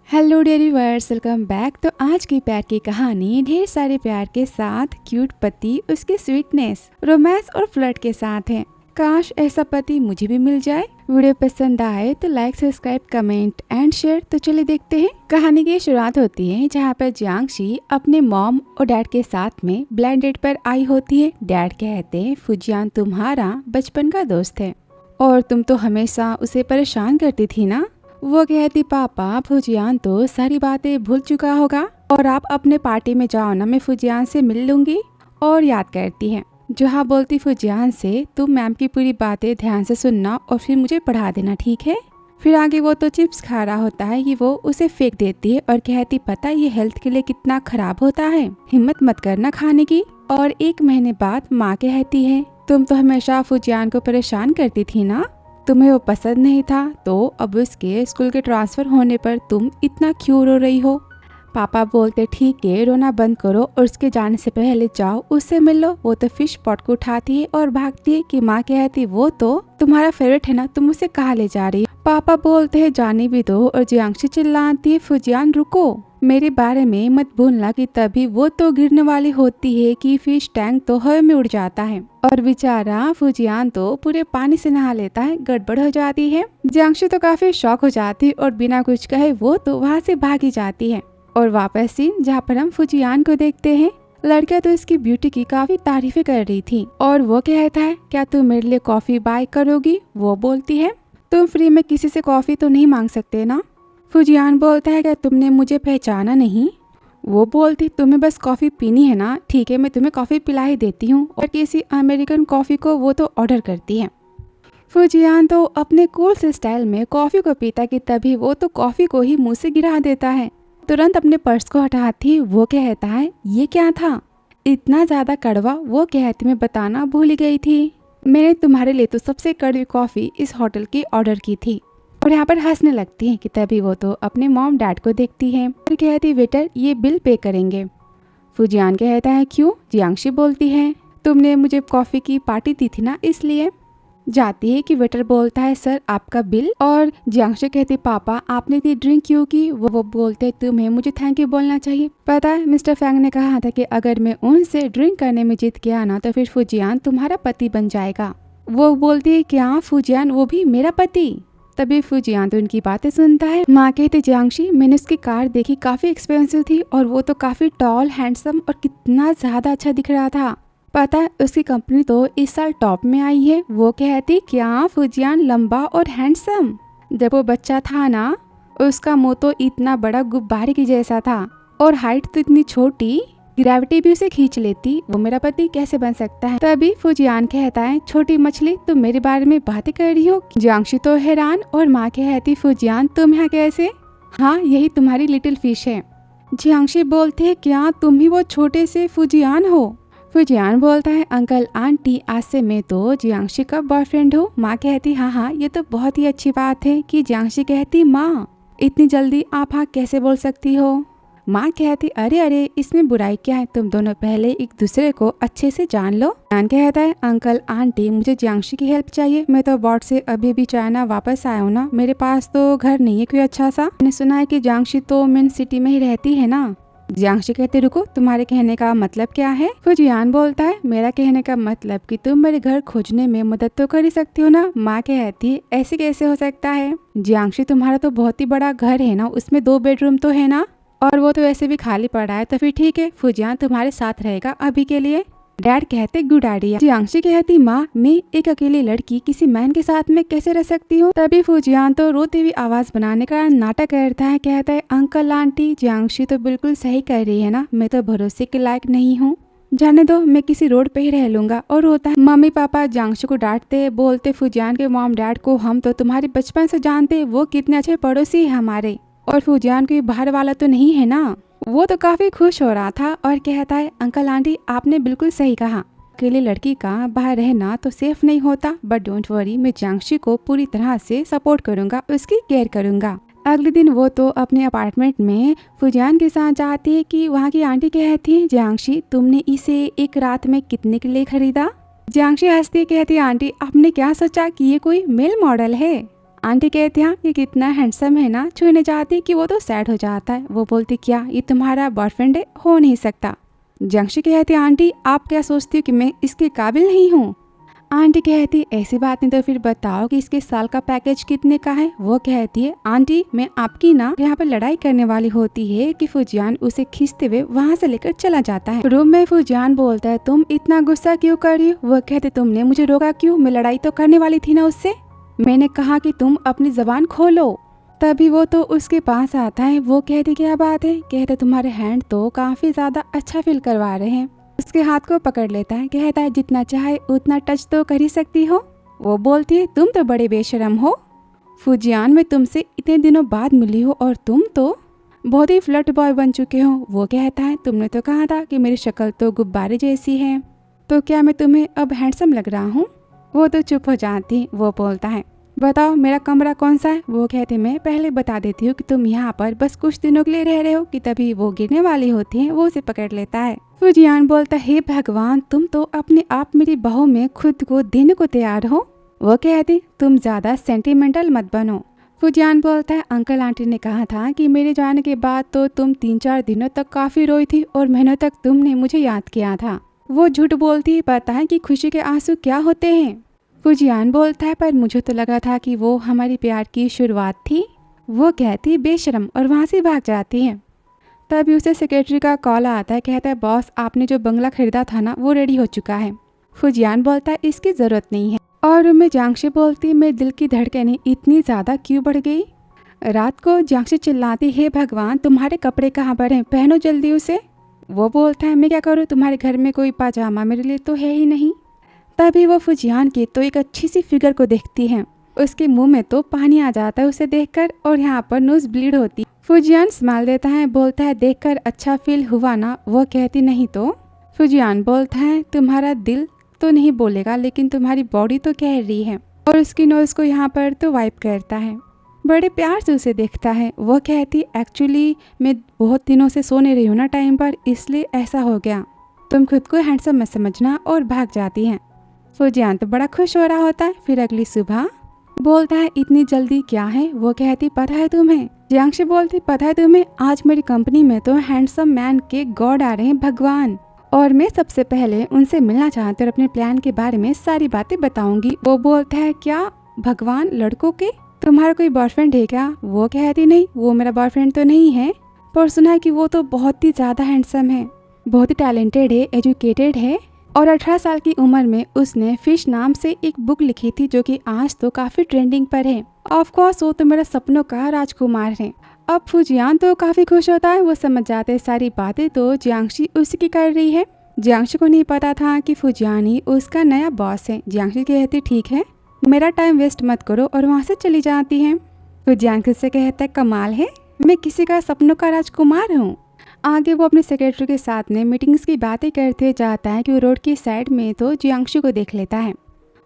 Hello dear viewers, welcome back. तो आज की प्यार की कहानी ढेर सारे प्यार के साथ, क्यूट पति, उसकी स्वीटनेस, रोमांस और फ्लर्ट के साथ है। काश ऐसा पति मुझे भी मिल जाए। वीडियो पसंद आए तो like, subscribe, comment and share. तो चलिए देखते हैं। कहानी की शुरुआत होती है जहाँ पर जियांगशी अपने मॉम और डैड के साथ में ब्लाइंड डेट पर आई होती है। डैड कहते हैं, फुजियान तुम्हारा बचपन का दोस्त है और तुम तो हमेशा उसे परेशान करती थी ना। वो कहती, पापा फुजियान तो सारी बातें भूल चुका होगा और आप अपने पार्टी में जाओ ना, मैं फुजियान से मिल लूंगी। और याद करती है। जोहा बोलती फुजियान से, तुम मैम की पूरी बातें ध्यान से सुनना और फिर मुझे पढ़ा देना, ठीक है। फिर आगे वो तो चिप्स खा रहा होता है कि वो उसे फेंक देती है और कहती, पता ये हेल्थ के लिए कितना खराब होता है, हिम्मत मत करना खाने की। और 1 महीने बाद माँ कहती है, तुम तो हमेशा फुजियान को परेशान करती थी ना, तुम्हें वो पसंद नहीं था, तो अब उसके स्कूल के ट्रांसफर होने पर तुम इतना क्यों रो रही हो। पापा बोलते, ठीक है रोना बंद करो और उसके जाने से पहले जाओ उससे मिल लो। वो तो फिश पॉट को उठाती है और भागती है कि माँ कहती, वो तो तुम्हारा फेवरेट है ना, तुम उसे कहाँ ले जा रही हो। पापा बोलते हैं, जाने भी दो। और जियांगशी चिल्लाती है, फुजियान रुको, मेरे बारे में मत भूलना कि तभी वो तो गिरने वाली होती है कि फिश टैंक तो हवा में उड़ जाता है और बेचारा फुजियान तो पूरे पानी से नहा लेता है। गड़बड़ हो जाती है। जियांगशी तो काफी शॉक हो जाती है और बिना कुछ कहे वो तो वहाँ से भागी जाती है। और वापस सीन जहाँ पर हम फुजियान को देखते हैं। लड़कियां तो इसकी ब्यूटी की काफी तारीफें कर रही थी और वो कहता है, क्या तुम मेरे लिए कॉफी बाय करोगी। वो बोलती है, तुम फ्री में किसी से कॉफी तो नहीं मांग सकते ना। फुजियान बोलता है, क्या तुमने मुझे पहचाना नहीं। वो बोलती, तुम्हें बस कॉफी पीनी है ना, ठीक है मैं तुम्हें कॉफी पिला ही देती हूँ। और किसी अमेरिकन कॉफी को वो तो ऑर्डर करती है। फुजियान तो अपने कूल से स्टाइल में कॉफी को पीता कि तभी वो तो कॉफी को ही मुंह से गिरा देता है। तुरंत अपने पर्स को हटाती। वो कहता है, ये क्या था, इतना ज्यादा कड़वा। वो कहती, मैं बताना भूल गई थी, मैंने तुम्हारे लिए तो सबसे कड़वी कॉफी इस होटल की ऑर्डर की थी। और यहाँ पर हंसने लगती है कि तभी वो तो अपने मॉम डैड को देखती है और कहती, वेटर ये बिल पे करेंगे। फुजियान कहता है, क्यों। जियांगशी बोलती है, तुमने मुझे कॉफी की पार्टी दी थी ना, इसलिए। जाती है कि वेटर बोलता है, सर आपका बिल। और जियांगशी कहती, पापा आपने इतनी ड्रिंक क्यों की। वो बोलते, तुम्हें मुझे थैंक यू बोलना चाहिए। पता है मिस्टर फैंग ने कहा था कि अगर मैं उनसे ड्रिंक करने में जीत गया ना तो फिर फुजियान तुम्हारा पति बन जाएगा। वो बोलती है, क्या फुजियान, वो भी मेरा पति। तभी फुजियान तो उनकी बातें सुनता है। माँ कहती, जियांगशी मैंने उसकी कार देखी, काफी एक्सपेंसिव थी और वो तो काफी टॉल, हैंडसम और कितना ज्यादा अच्छा दिख रहा था। पता है उसकी कंपनी तो इस साल टॉप में आई है। वो कहती, क्या फुजियान लंबा और हैंडसम। जब वो बच्चा था ना, उसका मुंह तो इतना बड़ा गुब्बारे की जैसा था और हाइट तो इतनी छोटी, ग्रेविटी भी उसे खींच लेती। वो मेरा पति कैसे बन सकता है। तभी फुजियान कहता है, छोटी मछली तुम मेरे बारे में बातें कर रही हो। जियांगशी तो हैरान और माँ कहती, फुजियान तुम यहाँ कैसे। हाँ यही तुम्हारी लिटिल फिश है। जियांगशी बोलते है, क्या तुम ही वो छोटे से फुजियान हो। फुजियान बोलता है, अंकल आंटी आज से मैं तो जियांगशी का बॉयफ्रेंड हूँ। माँ कहती, हाँ ये तो बहुत ही अच्छी बात है। कि जियांगशी कहती, माँ इतनी जल्दी आप हाँ कैसे बोल सकती हो। माँ कहती, अरे इसमें बुराई क्या है, तुम दोनों पहले एक दूसरे को अच्छे से जान लो। जान कहता है, अंकल आंटी मुझे जियांगशी की हेल्प चाहिए, मैं तो बोर्ड से अभी भी चाइना वापस आया हूँ ना, मेरे पास तो घर नहीं है कोई अच्छा सा। मैंने सुना है कि जियांगशी तो मेन सिटी में ही रहती है ना। जियांगशी कहते, रुको तुम्हारे कहने का मतलब क्या है। फुजियान बोलता है, मेरा कहने का मतलब कि तुम मेरे घर खोजने में मदद तो कर ही सकती हो ना। माँ कहती, ऐसे कैसे हो सकता है, जियांगशी तुम्हारा तो बहुत ही बड़ा घर है ना, उसमें 2 बेडरूम तो है ना, और वो तो वैसे भी खाली पड़ा है, तो फिर ठीक है फुजियान तुम्हारे साथ रहेगा अभी के लिए। डैड कहते, गुड आइडिया। जियांगशी कहती, माँ मैं एक अकेली लड़की किसी मैन के साथ में कैसे रह सकती हूँ। तभी फुजियान तो रोती हुई आवाज बनाने का नाटक करता है। कहता है, अंकल आंटी जियांगशी तो बिल्कुल सही कह रही है ना, मैं तो भरोसे के लायक नहीं हूँ, जाने दो मैं किसी रोड पे ही रह लूंगा। और रोता है। मम्मी पापा जियांगशी को डांटते, बोलते फुजियान के मॉम डैड को हम तो तुम्हारे बचपन से जानते, वो कितने अच्छे पड़ोसी है हमारे, और फुजियान कोई बाहर वाला तो नहीं है ना। वो तो काफी खुश हो रहा था और कहता है, अंकल आंटी आपने बिल्कुल सही कहा, अकेली लड़की का बाहर रहना तो सेफ नहीं होता, बट डोंट वरी मैं जियांगशी को पूरी तरह से सपोर्ट करूंगा, उसकी केयर करूंगा। अगले दिन वो तो अपने अपार्टमेंट में फुजियान के साथ जाती है कि वहाँ की आंटी कहती है, जियांगशी तुमने इसे एक रात में कितने के लिए खरीदा। जियांगशी हंसती कहती, आंटी आपने क्या सोचा कि ये कोई मेल मॉडल है। आंटी कहती हैं ये कितना हैंडसम है ना, छूने जाती कि वो तो सैड हो जाता है। वो बोलती क्या ये तुम्हारा बॉयफ्रेंड है, हो नहीं सकता। जियांशी कहती आंटी आप क्या सोचती हो कि मैं इसके काबिल नहीं हूँ। आंटी कहती ऐसी बात नहीं तो फिर बताओ कि इसके साल का पैकेज कितने का है। वो कहती है आंटी मैं आपकी ना यहाँ पर लड़ाई करने वाली होती है कि फूजियान उसे खींचते हुए वहाँ से लेकर चला जाता है। रूम में फूजियान बोलता है तुम इतना गुस्सा क्यों कर रही हो। वो कहते तुमने मुझे रोका क्यों, मैं लड़ाई तो करने वाली थी ना उससे, मैंने कहा कि तुम अपनी जबान खोलो। तभी वो तो उसके पास आता है। वो कहती क्या बात है। कहते तुम्हारे हैंड तो काफी ज्यादा अच्छा फील करवा रहे हैं। उसके हाथ को पकड़ लेता है। कहता है जितना चाहे उतना टच तो कर ही सकती हो। वो बोलती है तुम तो बड़े बेशरम हो फूजियान, मैं तुमसे इतने दिनों बाद मिली हो और तुम तो बहुत ही फ्लर्ट बॉय बन चुके हो। वो कहता है तुमने तो कहा था कि मेरी शक्ल तो गुब्बारे जैसी है, तो क्या मैं तुम्हें अब हैंडसम लग रहा हूँ। वो तो चुप हो जाती। वो बोलता है बताओ मेरा कमरा कौन सा है। वो कहते मैं पहले बता देती हूँ कि तुम यहाँ पर बस कुछ दिनों के लिए रह रहे हो कि तभी वो गिरने वाली होती है। वो उसे पकड़ लेता है। फूजियान बोलता हे भगवान तुम तो अपने आप मेरी बाहों में खुद को देने को तैयार हो। वो कहती तुम ज्यादा सेंटिमेंटल मत बनो। फूजियान बोलता है अंकल आंटी ने कहा था कि मेरे जाने के बाद तो तुम 3-4 दिनों तक काफी रोई थी और महीनों तक तुमने मुझे याद किया था। वो झूठ बोलती है, पता है कि खुशी के आंसू क्या होते हैं। फूजियान बोलता है पर मुझे तो लगा था कि वो हमारी प्यार की शुरुआत थी। वो कहती बेशरम और वहाँ से भाग जाती है। तभी उसे सेक्रेटरी का कॉल आता है। कहता है बॉस आपने जो बंगला खरीदा था ना वो रेडी हो चुका है। फूजियान बोलता है इसकी जरूरत नहीं है। और मैं जियांशी बोलती मेरे दिल की धड़कनें इतनी ज्यादा क्यों बढ़ गई। रात को जियांशी चिल्लाती हे भगवान तुम्हारे कपड़े कहाँ पर हैं, पहनो जल्दी उसे। वो बोलता है मैं क्या करूँ, तुम्हारे घर में कोई पाजामा मेरे लिए तो है ही नहीं। तभी वो फूजियान की तो एक अच्छी सी फिगर को देखती है। उसके मुंह में तो पानी आ जाता है उसे देखकर और यहाँ पर नोज ब्लीड होती। फूजियान स्माइल देता है, बोलता है देखकर अच्छा फील हुआ ना। वो कहती नहीं तो। फूजियान बोलता है तुम्हारा दिल तो नहीं बोलेगा लेकिन तुम्हारी बॉडी तो कह रही है। और उसकी नोज को यहाँ पर तो वाइप करता है। बड़े प्यार से उसे देखता है। वो कहती एक्चुअली मैं बहुत दिनों से सो नहीं रही हूँ ना टाइम पर, इसलिए ऐसा हो गया, तुम खुद को हैंडसम मत समझना। और भाग जाती है। फूजियान तो बड़ा खुश हो रहा होता है। फिर अगली सुबह बोलता है इतनी जल्दी क्या है। वो कहती पता है तुम्हें। जियांशी बोलती पता है तुम्हें आज मेरी कंपनी में तो हैंडसम मैन के गॉड आ रहे हैं भगवान, और मैं सबसे पहले उनसे मिलना चाहती हूँ और अपने प्लान के बारे में सारी बातें बताऊंगी। वो बोलता है क्या भगवान लड़कों के, तुम्हारा कोई बॉयफ्रेंड है क्या। वो कहती नहीं वो मेरा बॉयफ्रेंड तो नहीं है, पर सुना है कि वो तो बहुत ही ज्यादा हैंडसम है, बहुत ही टैलेंटेड है, एजुकेटेड है और 18 साल की उम्र में उसने फिश नाम से एक बुक लिखी थी जो कि आज तो काफी ट्रेंडिंग पर है। ऑफ कोर्स वो तो मेरा सपनों का राजकुमार है। अब फूजियान तो काफी खुश होता है। वो समझ जाते हैं सारी बातें तो जियांशी उसकी कर रही है। जियांशी को नहीं पता था कि फूजियान ही उसका नया बॉस है। जियांशी कहती ठीक है मेरा टाइम वेस्ट मत करो और वहाँ से चली जाती है। फूजियान से कहता है कमाल है, मैं किसी का सपनों का राजकुमार हूँ। आगे वो अपने सेक्रेटरी के साथ में मीटिंग्स की बातें करते जाता है कि वो रोड की साइड में तो जियांशी को देख लेता है।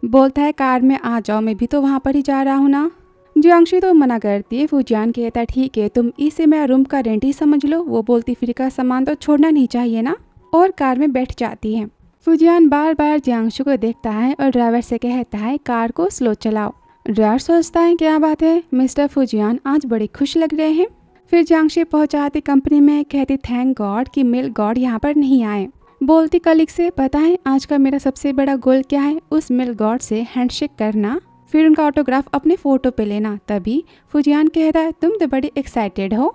बोलता है कार में आ जाओ, मैं भी तो वहाँ पर ही जा रहा हूँ ना। जियांशी तो मना करती है। फूजियान कहता है ठीक है तुम इसे मेरा रूम का रेंट ही समझ लो। वो बोलती फ्री का सामान तो छोड़ना नहीं चाहिए ना, और कार में बैठ जाती है। फूजियान बार बार जियांशी को देखता है और ड्राइवर से कहता है कार को स्लो चलाओ। ड्राइवर सोचता है क्या बात है, मिस्टर फूजियान आज बड़े खुश लग रहे हैं। फिर जियांशी पहुंचाती कंपनी में। कहती थैंक गॉड कि मेल गॉड यहाँ पर नहीं आए। बोलती कलीग से पता है आज का मेरा सबसे बड़ा गोल क्या है, उस मेल गॉड से हैंडशेक करना, फिर उनका ऑटोग्राफ अपने फोटो पे लेना। तभी फूजियान कहता है तुम तो बड़ी एक्साइटेड हो।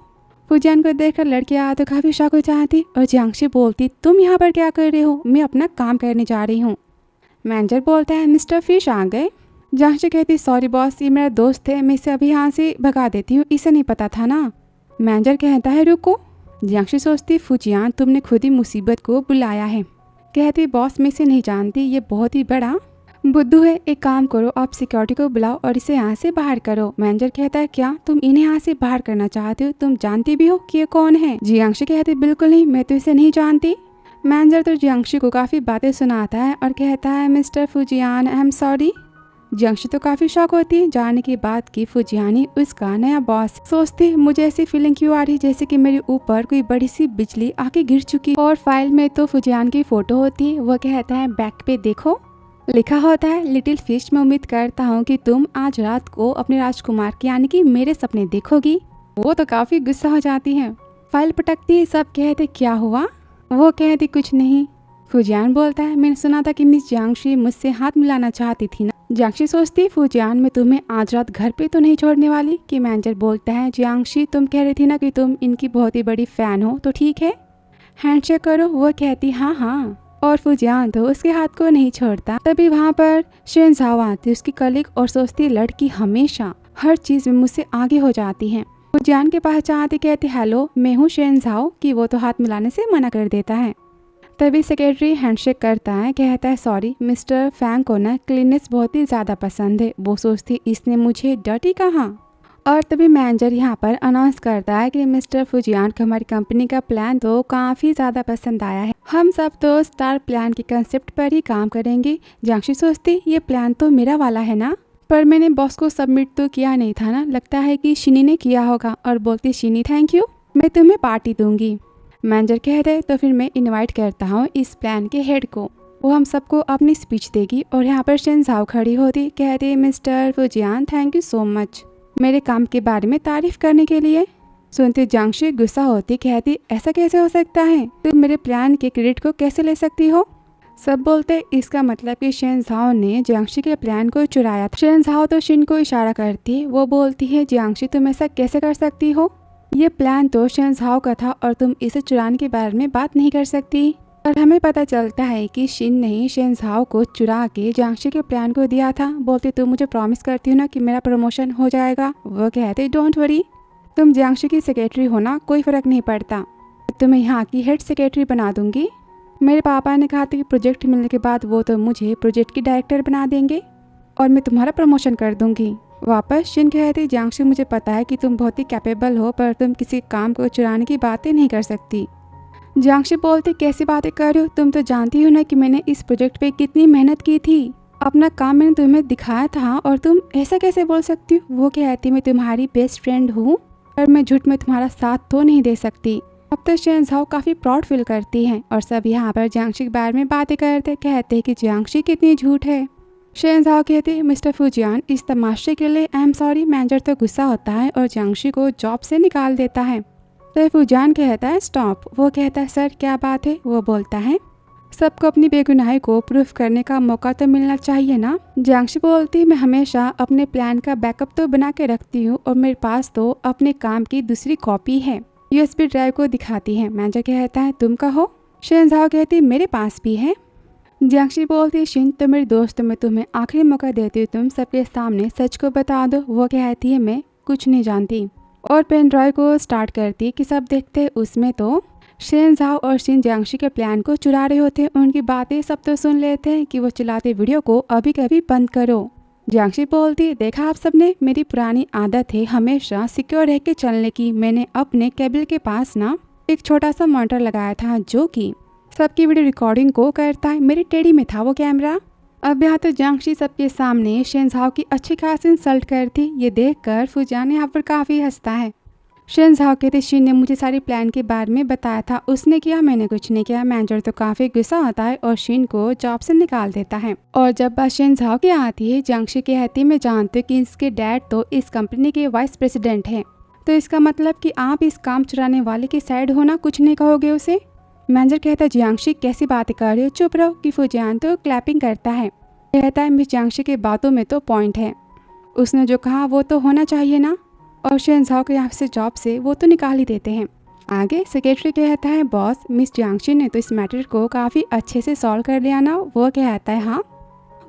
फूजियान को देखकर लड़कियां तो काफी शौक हो जाती और जियांशी बोलती तुम यहाँ पर क्या कर रहे हो, मैं अपना काम करने जा रही हूँ। मैनेजर बोलता है मिस्टर फिश आ गए। जियांशी कहती सॉरी बॉस ये मेरा दोस्त है, मैं इसे अभी यहाँ से भगा देती हूँ, इसे नहीं पता था ना। मैनेजर कहता है रुको। जियांशी सोचती फूजियान तुमने खुद ही मुसीबत को बुलाया है। कहती बॉस मैं इसे नहीं जानती, ये बहुत ही बड़ा बुद्धू है, एक काम करो आप सिक्योरिटी को बुलाओ और इसे यहाँ से बाहर करो। मैनेजर कहता है क्या तुम इन्हें यहाँ से बाहर करना चाहते हो, तुम जानती भी हो कि ये कौन है। जियांशी कहती बिल्कुल नहीं, मैं तो इसे नहीं जानती। मैनेजर तो जियांशी को काफी बातें सुनाता है और कहता है mister Fujian I am sorry. Jiangxi तो काफी शौक होती है जानने के बाद कि फूजियानी उसका नया बॉस। सोचती मुझे ऐसी फीलिंग क्यों आ रही जैसे कि मेरे ऊपर कोई बड़ी सी बिजली आके गिर चुकी। और फाइल में तो फूजियान की फोटो होती है। वो कहता है बैक पे देखो। लिखा होता है लिटिल फिश, मैं उम्मीद करता हूँ कि तुम आज रात को अपने राजकुमार के यानी कि मेरे सपने देखोगी। वो तो काफी गुस्सा हो जाती है, फाइल पटकती है। सब कहते क्या हुआ? वो कहती कुछ नहीं। फुजियान बोलता है मैंने सुना था कि मिस जियांगशी मुझसे हाथ मिलाना चाहती थी ना। जियांगशी सोचती फुजियान मैं तुम्हें आज रात घर पे तो नहीं छोड़ने वाली। कि मैनेजर बोलता है जियांगशी तुम कह रही थी ना कि तुम इनकी बहुत ही बड़ी फैन हो, तो ठीक है हैंडशेक करो। वो कहती हाँ हाँ, और फुजियान तो उसके हाथ को नहीं छोड़ता। तभी वहाँ पर शेनझाओ आती, उसकी कलीग, और सोचती लड़की हमेशा हर चीज में मुझसे आगे हो जाती है। फुजियान के पास जाती, कहती हेलो मैं हूँ शेनझाओ। कि वो तो हाथ मिलाने से मना कर देता है। तभी सेक्रेटरी हैंडशेक करता है, कहता है सॉरी मिस्टर फैंग को ना क्लीननेस बहुत ही ज़्यादा पसंद है। वो सोचती इसने मुझे डर्टी कहा। और तभी मैनेजर यहाँ पर अनाउंस करता है कि मिस्टर फुजियान को हमारी कंपनी का प्लान तो काफ़ी ज़्यादा पसंद आया है। हम सब तो स्टार प्लान के कंसेप्ट पर ही काम करेंगे। जियांगशी सोचती ये प्लान तो मेरा वाला है ना, पर मैंने बॉस को सबमिट तो किया नहीं था ना, लगता है कि शिनी ने किया होगा। और बोलती शिनी थैंक यू, मैं तुम्हें पार्टी दूंगी। मैनेजर कह रहे तो फिर मैं इनवाइट करता हूँ इस प्लान के हेड को, वो हम सबको अपनी स्पीच देगी। और यहाँ पर शेनझाओ खड़ी होती, कहती mister Fujian thank you so much मेरे काम के बारे में तारीफ करने के लिए। सुनते जियांगशी गुस्सा होती, कहती ऐसा कैसे हो सकता है, तुम मेरे प्लान के क्रेडिट को कैसे ले सकती हो? सब बोलते इसका मतलब कि शेनझाओ ने जियांगशी के प्लान को चुराया था। शेनझाओ तो शिन को इशारा करती, वो बोलती है जियांगशी तुम ऐसा कैसे कर सकती हो, ये प्लान तो शेनझाओ का था और तुम इसे चुराने के बारे में बात नहीं कर सकती। और हमें पता चलता है कि शिन ने ही शेनझाओ को चुरा के जियांगशी के प्लान को दिया था। बोलते तुम मुझे प्रॉमिस करती हो ना कि मेरा प्रमोशन हो जाएगा। वो कहते डोंट वरी, तुम जियांगशी की सेक्रेटरी हो ना, कोई फर्क नहीं पड़ता, तुम्हें यहाँ की हेड सेक्रेटरी बना दूंगी। मेरे पापा ने कहा था कि प्रोजेक्ट मिलने के बाद वो तो मुझे प्रोजेक्ट की डायरेक्टर बना देंगे और मैं तुम्हारा प्रमोशन कर दूंगी। वापस शिन कहती जियांगशी मुझे पता है कि तुम बहुत ही कैपेबल हो, पर तुम किसी काम को चुराने की बातें नहीं कर सकती। जियांगशी बोलती कैसी बातें कर रही हो, तुम तो जानती हो ना कि मैंने इस प्रोजेक्ट पे कितनी मेहनत की थी, अपना काम मैंने तुम्हें दिखाया था और तुम ऐसा कैसे बोल सकती हो। वो कहती मैं तुम्हारी बेस्ट फ्रेंड हूँ, पर मैं झूठ में तुम्हारा साथ तो नहीं दे सकती। अब तो शेनझाओ काफी प्राउड फील करती है और सब यहाँ पर जियांगशी के बारे में बातें करते, कहते कि जियांगशी कितनी झूठ है। शेनझाओ कहती मिस्टर फुजियान इस तमाशे के लिए आई एम सॉरी। मैनेजर तो गुस्सा होता है और जियांगशी को जॉब से निकाल देता है। तो फुजियान कहता है स्टॉप। वो कहता है सर क्या बात है। वो बोलता है सबको अपनी बेगुनाही को प्रूफ करने का मौका तो मिलना चाहिए ना। जियांगशी बोलती मैं हमेशा अपने प्लान का बैकअप तो बना के रखती हूँ और मेरे पास तो अपने काम की दूसरी कॉपी है। यूएसबी ड्राइव को दिखाती है। मैनेजर कहता है तुम कहो। शेनझाओ कहती मेरे पास भी है। जियांगशी बोलती शिन तो मेरी दोस्त, मैं तुम्हें आखिरी मौका देती हूँ, तुम सबके सामने सच को बता दो। वो कहती है मैं कुछ नहीं जानती और पेन ड्राइव को स्टार्ट करती कि सब देखते उसमें तो शेनझाओ और शिन जियांगशी के प्लान को चुरा रहे होते। उनकी बातें सब तो सुन लेते हैं कि वो चिल्लाते वीडियो को अभी कभी बंद करो। जियांगशी बोलती देखा आप सबने, मेरी पुरानी आदत है हमेशा सिक्योर रह के चलने की। मैंने अपने केबल के पास ना एक छोटा सा मॉनिटर लगाया था जो कि सबकी वीडियो रिकॉर्डिंग को करता है। मेरी टेडी में था वो कैमरा। अब यहाँ तो जियांगशी सबके सामने शेनझाओ की अच्छी खासी इंसल्ट करती। ये देखकर फुजियान यहाँ पर काफी हंसता है। शेनझाओ कहते शिन ने मुझे सारी प्लान के बारे में बताया था, उसने किया मैंने कुछ नहीं किया। मैनेजर तो काफी गुस्सा होता है और शिन को जॉब से निकाल देता है। और जब बात शेनझाओ की आती है जियांगशी कहती मैं जानती हूँ कि इसके डैड तो इस कंपनी के वाइस प्रेसिडेंट हैं, तो इसका मतलब कि आप इस काम चुराने वाले की साइड हो ना, कुछ नहीं कहोगे उसे। मैनेजर कहता है जियांगशी कैसी बातें कर रही हो, चुप रहो। कि फुजियान तो क्लैपिंग करता है, कहता है मिस जियांगशी के बातों में तो पॉइंट है, उसने जो कहा वो तो होना चाहिए ना। और शेनझाओ के यहाँ से जॉब से वो तो निकाल ही देते हैं। आगे सेक्रेटरी कहता है बॉस मिस जियांगशी ने तो इस मैटर को काफ़ी अच्छे से सॉल्व कर लिया ना। वो कहता है हाँ,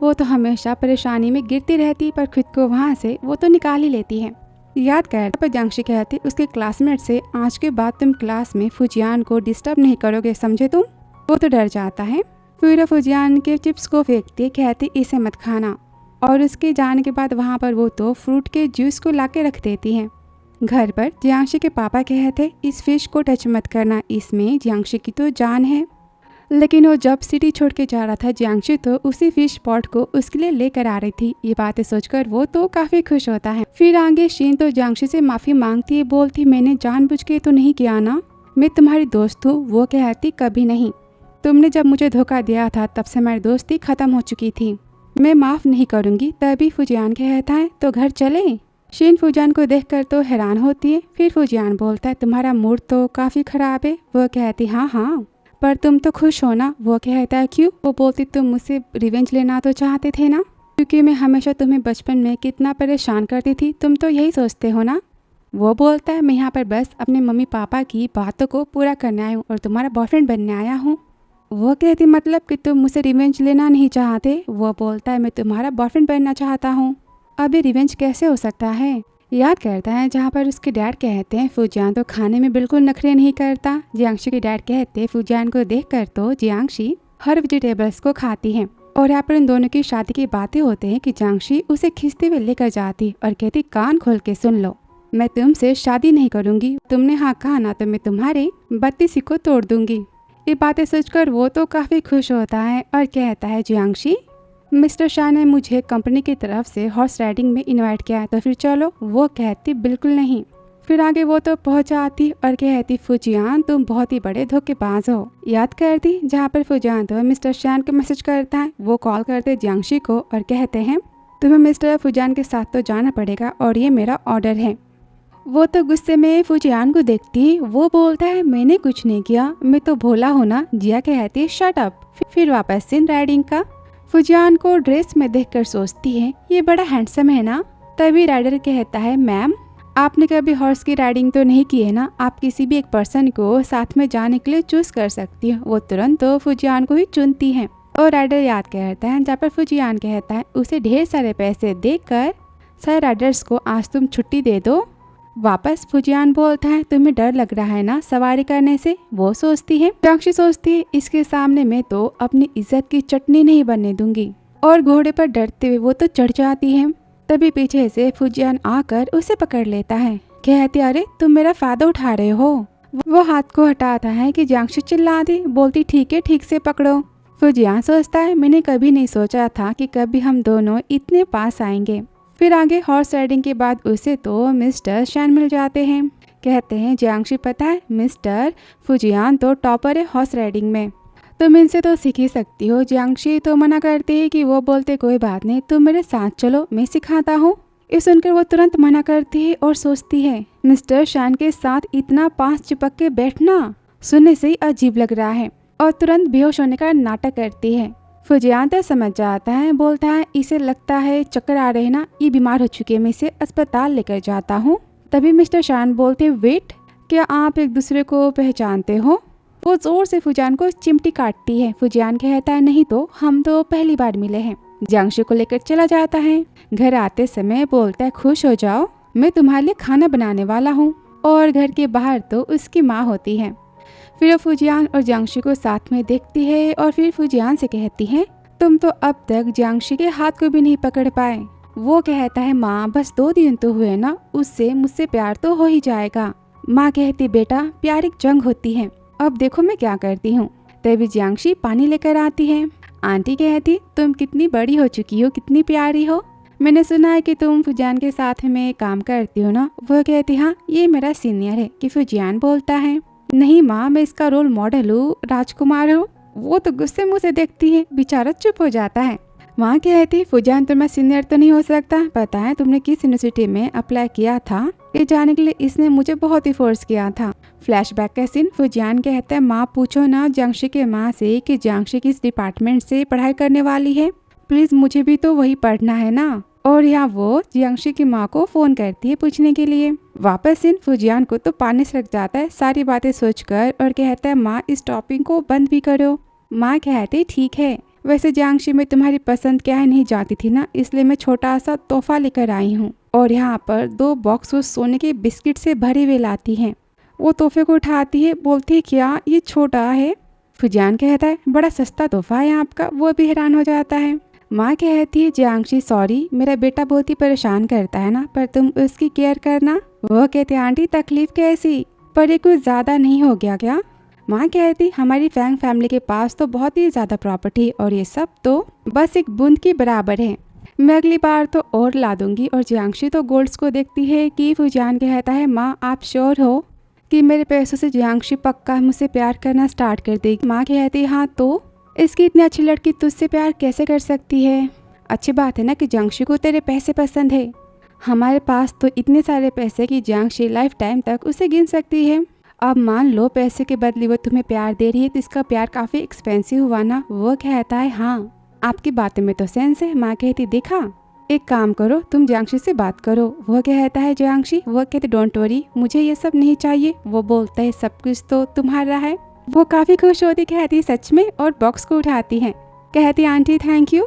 वो तो हमेशा परेशानी में गिरती रहती पर खुद को वहाँ से वो तो निकाल ही लेती है। याद कर पर जियांगशी कहती उसके क्लासमेट से आज के बाद तुम क्लास में फुजियान को डिस्टर्ब नहीं करोगे, समझे तुम। वो तो डर जाता है। फिर फुजियान के चिप्स को फेंकती, कहती इसे मत खाना। और उसके जाने के बाद वहाँ पर वो तो फ्रूट के जूस को लाके रख देती है। घर पर जियांगशी के पापा कहते इस फिश को टच मत करना, इसमें जियांगशी की तो जान है। लेकिन वो जब सिटी छोड़ के जा रहा था जियांगशी तो उसी फिश पॉट को उसके लिए लेकर आ रही थी। ये बातें सोचकर वो तो काफी खुश होता है। फिर आगे शिन तो जियांगशी से माफी मांगती है, बोलती मैंने जानबूझ के तो नहीं किया ना, मैं तुम्हारी दोस्त हूँ। वो कहती कभी नहीं, तुमने जब मुझे धोखा दिया था तब से हमारी दोस्ती खत्म हो चुकी थी। मैं माफ नहीं करूंगी। तभी फुजियान कहता है तो घर चले। शीन फुजियान को देखकर तो हैरान होती है। फिर फुजियान बोलता है तुम्हारा मूड तो काफी खराब है। वो कहती हाँ हाँ पर तुम तो खुश हो ना। वो कहता है क्यों। वो बोलती तुम मुझसे रिवेंज लेना तो चाहते थे ना, क्योंकि मैं हमेशा तुम्हें बचपन में कितना परेशान करती थी, तुम तो यही सोचते हो ना। वो बोलता है मैं यहाँ पर बस अपने मम्मी पापा की बातों को पूरा करने आया हूँ और तुम्हारा बॉयफ्रेंड बनने आया हूँ। वो कहती मतलब कि तुम मुझसे रिवेंज लेना नहीं चाहते। वो बोलता है मैं तुम्हारा बॉयफ्रेंड बनना चाहता हूँ। अभी रिवेंज कैसे हो सकता है। याद करता है जहाँ पर उसके डैड कहते हैं फुजियान तो खाने में बिल्कुल नखरे नहीं करता। जियांगशी के डैड कहते फुजियान को देखकर तो जियांगशी हर वेजिटेबल्स को खाती है। और यहाँ पर इन दोनों की शादी की बातें होते हैं कि जियांगशी उसे खींचते हुए लेकर जाती और कहती कान खोल के सुन लो, मैं तुमसे शादी नहीं करूंगी। तुमने हाँ कहा ना तो मैं तुम्हारे 32 को तोड़ दूंगी। ये बातें सोचकर वो तो काफी खुश होता है और कहता है जियांगशी मिस्टर शाह ने मुझे कंपनी की तरफ से हॉर्स राइडिंग में इनवाइट किया है तो फिर चलो। वो कहती बिल्कुल नहीं। फिर आगे वो तो पहुंच आती और कहती फुजियान तुम बहुत ही बड़े धोखेबाज हो। याद करती जहाँ पर फुजियान तो मिस्टर शान को मैसेज करता है। वो कॉल करते जियांगशी को और कहते हैं तुम्हें मिस्टर फुजियान के साथ तो जाना पड़ेगा और ये मेरा ऑर्डर है। वो तो गुस्से में फुजियान को देखती। वो बोलता है मैंने कुछ नहीं किया, मैं तो भोला हूँ ना। जिया कहती शट अप। फिर वापस सीन राइडिंग का। फुजियान को ड्रेस में देखकर सोचती है ये बड़ा हैंडसम है ना। तभी राइडर कहता है मैम आपने कभी हॉर्स की राइडिंग तो नहीं की है ना, आप किसी भी एक पर्सन को साथ में जाने के लिए चूज कर सकती हो। वो तुरंत तो फुजियान को ही चुनती है और राइडर याद करता है जहाँ पर फुजियान कहता है उसे ढेर सारे पैसे देकर सारे राइडर्स को आज तुम छुट्टी दे दो। वापस फुजियान बोलता है तुम्हें डर लग रहा है ना सवारी करने से। वो सोचती है जियांगशी सोचती है इसके सामने मैं तो अपनी इज्जत की चटनी नहीं बनने दूंगी। और घोड़े पर डरते हुए वो तो चढ़ जाती है। तभी पीछे से फुजियान आकर उसे पकड़ लेता है। कहती अरे तुम मेरा फायदा उठा रहे हो। वो हाथ को हटाता है कि जियांगशी चिल्ला दी। बोलती ठीक है ठीक से पकड़ो। फुजियान सोचता है मैंने कभी नहीं सोचा था कि कभी हम दोनों इतने पास आएंगे। फिर आगे हॉर्स राइडिंग के बाद उसे तो मिस्टर शान मिल जाते हैं। कहते हैं जियांगशी पता है मिस्टर फुजियान तो टॉपर है हॉर्स राइडिंग में, तुम इनसे तो सीख ही सकती हो। जियांगशी तो मना करती है कि वो बोलते कोई बात नहीं तुम मेरे साथ चलो मैं सिखाता हूँ। ये सुनकर वो तुरंत मना करती है और सोचती है मिस्टर शान के साथ इतना पास चिपक के बैठना सुनने से ही अजीब लग रहा है और तुरंत बेहोश होने का नाटक करती है। फुजियान तो समझ जाता है। बोलता है इसे लगता है चक्कर आ रहे ना, ये बीमार हो चुकी है, मैं इसे अस्पताल लेकर जाता हूँ। तभी मिस्टर शान बोलते वेट क्या आप एक दूसरे को पहचानते हो। वो जोर से फुजियान को चिमटी काटती है। फुजियान कहता है नहीं तो हम तो पहली बार मिले हैं। जियांगशी को लेकर चला जाता है। घर आते समय बोलता है खुश हो जाओ मैं तुम्हारे लिए खाना बनाने वाला हूँ। और घर के बाहर तो उसकी माँ होती है। फिर वो फुजियान और जियांगशी को साथ में देखती है और फिर फुजियान से कहती है तुम तो अब तक जियांगशी के हाथ को भी नहीं पकड़ पाए। वो कहता है माँ बस 2 दिन तो हुए ना, उससे मुझसे प्यार तो हो ही जाएगा। माँ कहती बेटा प्यार एक जंग होती है, अब देखो मैं क्या करती हूँ। तभी जियांगशी पानी लेकर आती है। आंटी कहती तुम कितनी बड़ी हो चुकी हो, कितनी प्यारी हो। मैंने सुना है कि तुम फुजियान के साथ में काम करती हो ना। वो कहती हाँ ये मेरा सीनियर है। कि फुजियान बोलता है नहीं माँ मैं इसका रोल मॉडल हूँ, राजकुमार हूँ। वो तो गुस्से मुँह से देखती है, बेचारा चुप हो जाता है। माँ कहती फुजियान तुम्हारा सीनियर तो नहीं हो सकता, पता है तुमने किस यूनिवर्सिटी में अप्लाई किया था, ये जाने के लिए इसने मुझे बहुत ही फोर्स किया था। फ्लैशबैक का सीन। फुजियान कहता है माँ पूछो ना जियांगशी के माँ से कि जियांगशी किस डिपार्टमेंट से पढ़ाई करने वाली है, प्लीज मुझे भी तो वही पढ़ना है ना। और यहाँ वो जियांगशी की माँ को फोन करती है पूछने के लिए। वापस इन फुजियान को तो पानी से लग जाता है सारी बातें सोचकर और कहता है माँ इस टॉपिक को बंद भी करो। माँ कहती ठीक है, वैसे जियांगशी में तुम्हारी पसंद क्या है नहीं जाती थी ना, इसलिए मैं छोटा सा तोहफा लेकर आई हूँ। और यहाँ पर 2 बॉक्स वो सोने के बिस्किट से भरे हुए लाती हैं। वो तोहफे को उठाती है, बोलती है क्या ये छोटा है। फुजियान कहता है बड़ा सस्ता तोहफा है आपका। वो भी हैरान हो जाता है। माँ कहती है जियांगशी सॉरी मेरा बेटा बहुत ही परेशान करता है ना, पर तुम उसकी केयर करना। वो कहते आंटी तकलीफ कैसी, पर ये कुछ ज्यादा नहीं हो गया क्या। माँ कहती हमारी फैंग फैमिली के पास तो बहुत ही ज्यादा प्रॉपर्टी और ये सब तो बस एक बूंद की बराबर है, मैं अगली बार तो और ला दूंगी। और जियांगशी तो गोल्ड्स को देखती है कि फुजियान कहता है माँ आप श्योर हो कि मेरे पैसों से जियांगशी पक्का मुझसे प्यार करना स्टार्ट कर देगी। माँ कहती हाँ तो इसकी इतनी अच्छी लड़की तुझसे प्यार कैसे कर सकती है। अच्छी बात है ना कि जियांशी को तेरे पैसे पसंद है। हमारे पास तो इतने सारे पैसे कि जियांशी लाइफ टाइम तक उसे गिन सकती है। अब मान लो पैसे के बदले वो तुम्हें प्यार दे रही है तो इसका प्यार काफ़ी एक्सपेंसिव हुआ ना। वो कहता है हाँ आपकी बातों में तो सेंस है। माँ कहती देखा, एक काम करो तुम जियांशी से बात करो। वो कहता है जियांशी, वो कहते डोंट वरी मुझे ये सब नहीं चाहिए। वो बोलता है सब कुछ तो तुम्हारा है। वो काफ़ी खुश होती कहती सच में, और बॉक्स को उठाती है। कहती आंटी थैंक यू।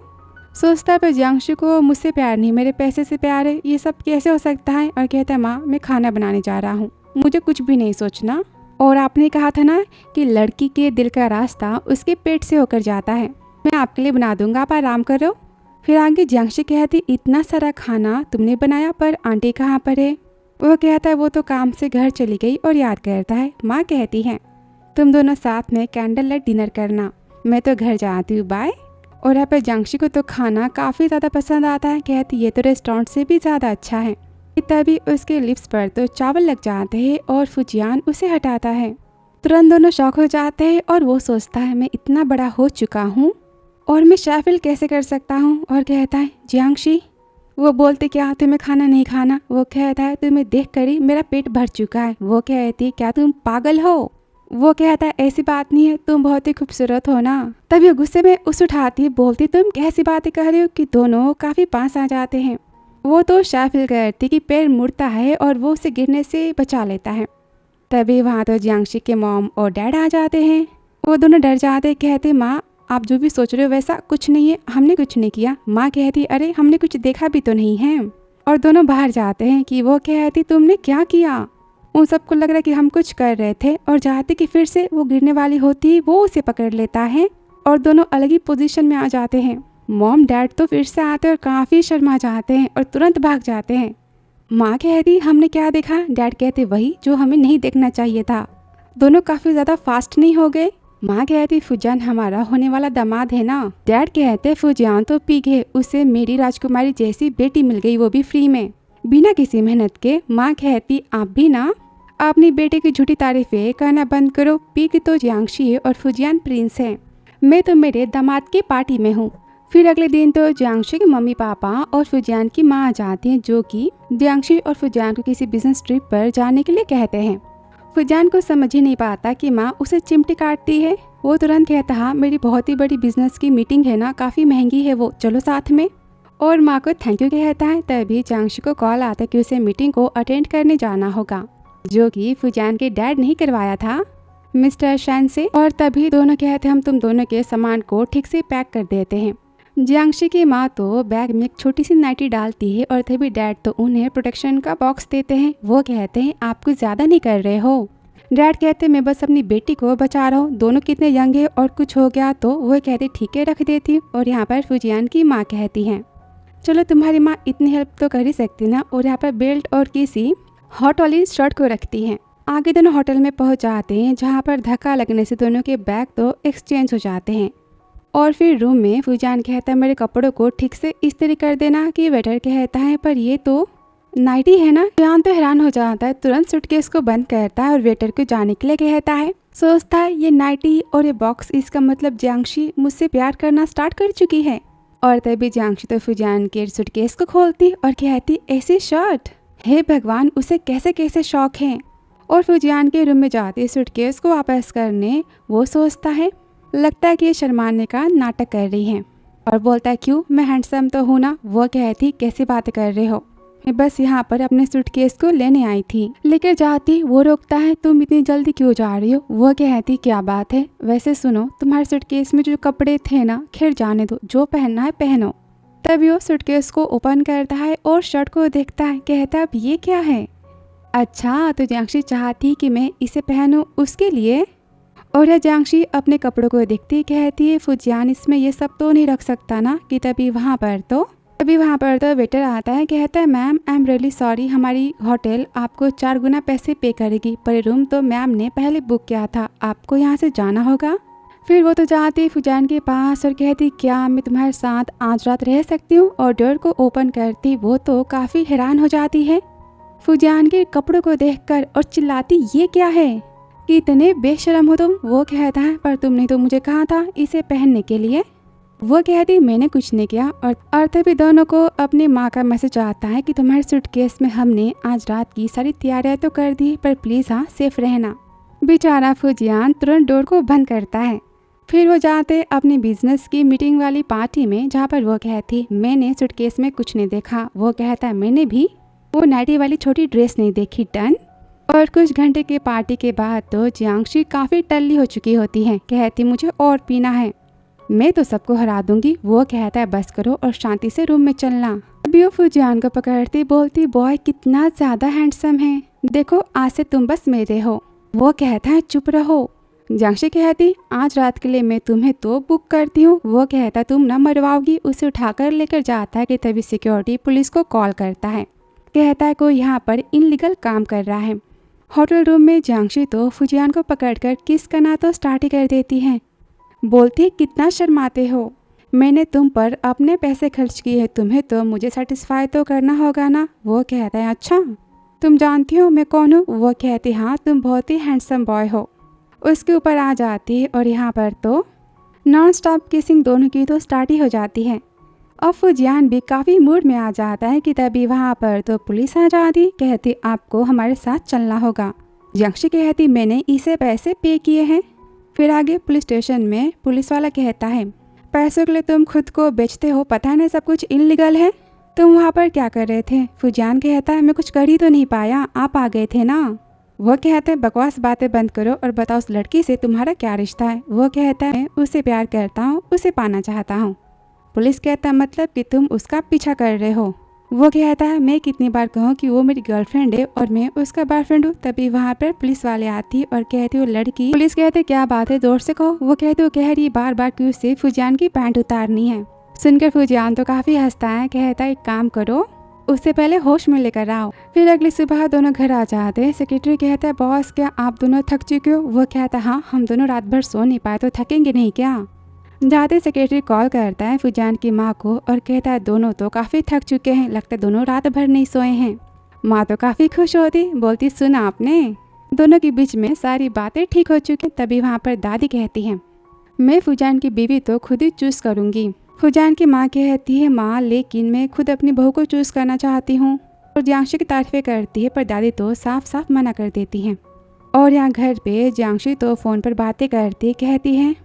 सोचता है पर जियांशी को मुझसे प्यार नहीं मेरे पैसे से प्यार है, ये सब कैसे हो सकता है। और कहता है माँ मैं खाना बनाने जा रहा हूँ, मुझे कुछ भी नहीं सोचना। और आपने कहा था ना कि लड़की के दिल का रास्ता उसके पेट से होकर जाता है, मैं आपके लिए बना दूंगा, आप आराम करो। फिर आगे जियांशी कहती इतना सारा खाना तुमने बनाया पर आंटी कहाँ पर है। वो कहता है वो तो काम से घर चली गई, और याद करता है माँ कहती है तुम दोनों साथ में कैंडल लाइट डिनर करना, मैं तो घर जाती हूँ बाय। और यहाँ पर जियांशी को तो खाना काफ़ी ज़्यादा पसंद आता है। कहती ये तो रेस्टोरेंट से भी ज़्यादा अच्छा है। तभी उसके लिप्स पर तो चावल लग जाते हैं और फुजियान उसे हटाता है। तुरंत दोनों शौक हो जाते हैं और वो सोचता है मैं इतना बड़ा हो चुका हूँ और मैं शाफिल कैसे कर सकता हूँ। और कहता है जियांशी, वो बोलते क्या तुम्हें खाना नहीं खाना। वो कहता है तुम्हें देख कर ही मेरा पेट भर चुका है। वो कहती क्या तुम पागल हो। वो कहता है ऐसी बात नहीं है, तुम बहुत ही खूबसूरत हो ना। तभी गुस्से में उस उठाती बोलती तुम कैसी बातें कह रही हो, कि दोनों काफ़ी पास आ जाते हैं। वो तो शाफिल करती कि पैर मुड़ता है और वो उसे गिरने से बचा लेता है। तभी वहाँ तो जियांशी के मॉम और डैड आ जाते हैं। वो दोनों डर जाते, कहते माँ आप जो भी सोच रहे हो वैसा कुछ नहीं है, हमने कुछ नहीं किया। माँ कहती अरे हमने कुछ देखा भी तो नहीं है। और दोनों बाहर जाते हैं कि वो कहती तुमने क्या किया। उन सबको लग रहा है कि हम कुछ कर रहे थे, और चाहते कि फिर से वो गिरने वाली होती वो उसे पकड़ लेता है, और दोनों अलग ही पोजीशन में आ जाते हैं। मॉम डैड तो फिर से आते और काफ़ी शर्मा जाते हैं और तुरंत भाग जाते हैं। माँ कहती हमने क्या देखा। डैड कहते वही जो हमें नहीं देखना चाहिए था। दोनों काफ़ी ज़्यादा फास्ट नहीं हो गए। माँ कहती फुजान हमारा होने वाला दामाद है ना। डैड कहते फुजान तो पी गए, उसे मेरी राजकुमारी जैसी बेटी मिल गई, वो भी फ्री में बिना किसी मेहनत के। माँ कहती आप भी ना अपनी बेटे की झूठी तारीफें करना बंद करो। पी की तो जियांशी है और फुजियान प्रिंस है, मैं तो मेरे दामाद की पार्टी में हूँ। फिर अगले दिन तो जियांशी के मम्मी पापा और फुजियान की माँ आ जाती हैं, जो कि जियांशी और फुजियान को किसी बिजनेस ट्रिप पर जाने के लिए कहते हैं। फुजियान को समझ ही नहीं पाता कि माँ उसे चिमटी काटती है। वो तुरंत कहता हाँ मेरी बहुत ही बड़ी बिजनेस की मीटिंग है ना, काफ़ी महंगी है वो, चलो साथ में। और माँ को थैंक यू कहता है। तभी जियांशी को कॉल आता है कि उसे मीटिंग को अटेंड करने जाना होगा, जो कि फुजियान के डैड नहीं करवाया था मिस्टर शैन से। और तभी दोनों कहते हम तुम दोनों के सामान को ठीक से पैक कर देते हैं। जियांशी की माँ तो बैग में एक छोटी सी नाइटी डालती है, और तभी डैड तो उन्हें प्रोटेक्शन का बॉक्स देते हैं। वो कहते हैं आप कुछ ज़्यादा नहीं कर रहे हो। डैड कहते मैं बस अपनी बेटी को बचा रहा हूँ, दोनों कितने यंग है और कुछ हो गया तो। वो कहते ठीक है रख देती हूँ। और यहाँ पर फुजियान की माँ कहती हैं चलो तुम्हारी माँ इतनी हेल्प तो कर ही सकती ना। और यहाँ पर बेल्ट और किसी हॉट वाली शर्ट को रखती हैं। आगे दोनों होटल में पहुंच जाते हैं, जहां पर धक्का लगने से दोनों के बैग तो एक्सचेंज हो जाते हैं। और फिर रूम में फुजियान कहता है मेरे कपड़ों को ठीक से इस्त्री कर देना। कि वेटर कहता है पर ये तो नाइटी है ना। फुजियान तो हैरान हो जाता है, तुरंत सूटकेस को बंद करता है और वेटर को जाने के लिए कहता है। सोचता है ये नाइटी और ये बॉक्स, इसका मतलब जियांशी मुझसे प्यार करना स्टार्ट कर चुकी है। और तभी जियांशी तो फुजियान के सूटकेस को खोलती और कहती ऐसी शर्ट, हे भगवान उसे कैसे कैसे शौक है। और फुजियान के रूम में जाते सूटकेस को वापस करने वो सोचता है लगता है कि ये शर्माने का नाटक कर रही हैं। और बोलता है क्यों, मैं हैंडसम तो हूँ ना। वो कहती कैसी बात कर रहे हो, मैं बस यहाँ पर अपने सूटकेस को लेने आई थी। लेकर जाती वो रोकता है तुम इतनी जल्दी क्यों जा रही हो। वो कहती क्या बात है, वैसे सुनो तुम्हारे सूटकेस में जो कपड़े थे ना, खैर जाने दो, जो पहनना है पहनो। तभी वो सूटकेस को ओपन करता है और शर्ट को देखता है। कहता है अब ये क्या है। अच्छा तो जियांशी चाहती कि मैं इसे पहनूं उसके लिए। और यह जियांशी अपने कपड़ों को देखती कहती है फुजियान इसमें ये सब तो नहीं रख सकता ना। कि तभी वहाँ पर तो वेटर आता है। कहता है ma'am I am really sorry, हमारी होटल आपको 4 गुना पैसे पे करेगी, पर रूम तो मैम ने पहले बुक किया था, आपको यहाँ से जाना होगा। फिर वो तो जाती फुजियान के पास और कहती क्या मैं तुम्हारे साथ आज रात रह सकती हूँ। और डोर को ओपन करती वो तो काफ़ी हैरान हो जाती है फुजियान के कपड़ों को देखकर और चिल्लाती ये क्या है, कि इतने बेशरम हो तुम। वो कहता है पर तुमने तो मुझे कहा था इसे पहनने के लिए। वो कहती मैंने कुछ नहीं किया और तभी दोनों को अपनी माँ का मैसेज आता है कि तुम्हारे सूटकेस में हमने आज रात की सारी तैयारियां तो कर दी, पर प्लीज हाँ सेफ रहना। बेचारा फुजियान तुरंत डोर को बंद करता है। फिर वो जाते अपनी बिजनेस की मीटिंग वाली पार्टी में, जहाँ पर वो कहती मैंने सूटकेस में कुछ नहीं देखा। वो कहता मैंने भी वो नाइटी वाली छोटी ड्रेस नहीं देखी। डन। और कुछ घंटे के पार्टी के बाद तो जियांगशी काफी टल्ली हो चुकी होती है। कहती मुझे और पीना है, मैं तो सबको हरा दूंगी। वो कहता है बस करो और शांति से रूम में चलना। अभी वो फुजियान को पकड़ती बोलती बॉय कितना ज्यादा हैंडसम है, देखो आज से तुम बस मेरे हो। वो कहता है चुप रहो। जियांगशी कहती आज रात के लिए मैं तुम्हें तो बुक करती हूँ। वो कहता तुम ना मरवाओगी। उसे उठाकर लेकर जाता है कि तभी सिक्योरिटी पुलिस को कॉल करता है। कहता है कोई यहाँ पर इनलीगल काम कर रहा है। होटल रूम में जियांगशी तो फुजियान को पकड़कर किस करना तो स्टार्ट ही कर देती है। बोलती कितना शर्माते हो, मैंने तुम पर अपने पैसे खर्च किए, तुम्हें तो मुझे सेटिस्फाई तो करना होगा ना। वो कहता है अच्छा तुम जानती हो मैं कौन हूँ। वो कहती हाँ तुम बहुत ही हैंडसम बॉय हो। उसके ऊपर आ जाती और यहाँ पर तो नॉन स्टॉप किसिंग दोनों की तो स्टार्ट ही हो जाती है। और फुजियान भी काफ़ी मूड में आ जाता है कि तभी वहाँ पर तो पुलिस आ जाती। कहती आपको हमारे साथ चलना होगा। जियांगशी कहती मैंने इसे पैसे पे किए हैं। फिर आगे पुलिस स्टेशन में पुलिस वाला कहता है पैसों के लिए तुम खुद को बेचते हो, पता नहीं सब कुछ इनलीगल है, तुम वहाँ पर क्या कर रहे थे। फुजियान कहता है मैं कुछ कर ही तो नहीं पाया, आप आ गए थे ना। वो कहते हैं बकवास बातें बंद करो और बताओ उस लड़की से तुम्हारा क्या रिश्ता है। वो कहता है मैं उससे प्यार करता हूँ, उसे पाना चाहता हूँ। पुलिस कहता है मतलब कि तुम उसका पीछा कर रहे हो। वो कहता है मैं कितनी बार कहूँ कि वो मेरी गर्लफ्रेंड है और मैं उसका बॉयफ्रेंड हूँ। तभी वहाँ पर पुलिस वाले आती और कहती वो लड़की। पुलिस कहते क्या बात है जोर से कहो। वो कहते वो कह रही बार बार कि उसे फुजियान की पैंट उतारनी है। सुनकर फुजियान तो काफी हंसता है। कहता है एक काम करो उससे पहले होश में लेकर आओ। फिर अगली सुबह दोनों घर आ जाते हैं। सेक्रेटरी कहता है बॉस क्या आप दोनों थक चुके हो। वो कहता है हाँ हम दोनों रात भर सो नहीं पाए तो थकेंगे नहीं क्या। जाते सेक्रेटरी कॉल करता है फुजियान की माँ को और कहता है दोनों तो काफ़ी थक चुके हैं, लगता है दोनों रात भर नहीं सोए हैं। माँ तो काफ़ी खुश होती, बोलती सुना आपने, दोनों के बीच में सारी बातें ठीक हो चुकी। तभी वहाँ पर दादी कहती है मैं फुजियान की बीवी तो खुद ही चूज़ करूँगी। फुजियान की माँ कहती है माँ लेकिन मैं खुद अपनी बहू को चूज़ करना चाहती हूँ। और जियांगशी की तारीफें करती है पर दादी तो साफ साफ मना कर देती हैं। और यहाँ घर पे जियांगशी तो फ़ोन पर बातें करती कहती है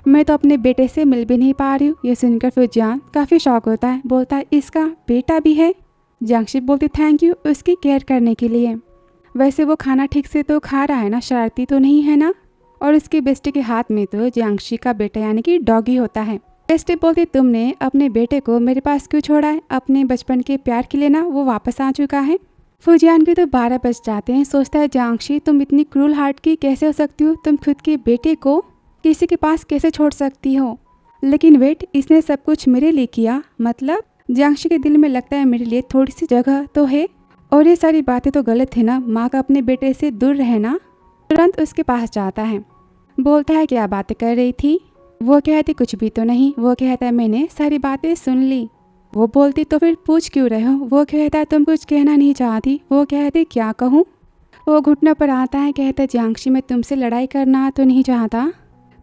मैं तो अपने बेटे से मिल भी नहीं पा रही हूँ। ये सुनकर फुजियान काफ़ी शौक होता है, बोलता है इसका बेटा भी है। जियांगशी बोलती थैंक यू उसकी केयर करने के लिए। वैसे वो खाना ठीक से तो खा रहा है ना, शरारती तो नहीं है ना। और उसकी बेस्टी के हाथ में तो जियांगशी का बेटा यानी कि डॉगी होता है। बेस्टी बोलती तुमने अपने बेटे को मेरे पास क्यों छोड़ा है, अपने बचपन के प्यार के लिए ना, वो वापस आ चुका है। फुजियान के तो 12 बज जाते हैं। सोचता है जियांगशी तुम इतनी क्रूल हार्ट की कैसे हो सकती हो, तुम खुद के बेटे को किसी के पास कैसे छोड़ सकती हो। लेकिन वेट इसने सब कुछ मेरे लिए किया, मतलब जियांगशी के दिल में लगता है मेरे लिए थोड़ी सी जगह तो है। और ये सारी बातें तो गलत है ना, माँ का अपने बेटे से दूर रहना। तुरंत उसके पास जाता है, बोलता है क्या बातें कर रही थी। वो कहती कुछ भी तो नहीं। वो कहता है मैंने सारी बातें सुन ली। वो बोलती तो फिर पूछ क्यों रहे हो। वो कहता है तुम कुछ कहना नहीं चाहती। वो कहती क्या कहूँ। वो घुटनों पर आता है, कहता है जियांगशी मैं तुमसे लड़ाई करना तो नहीं चाहता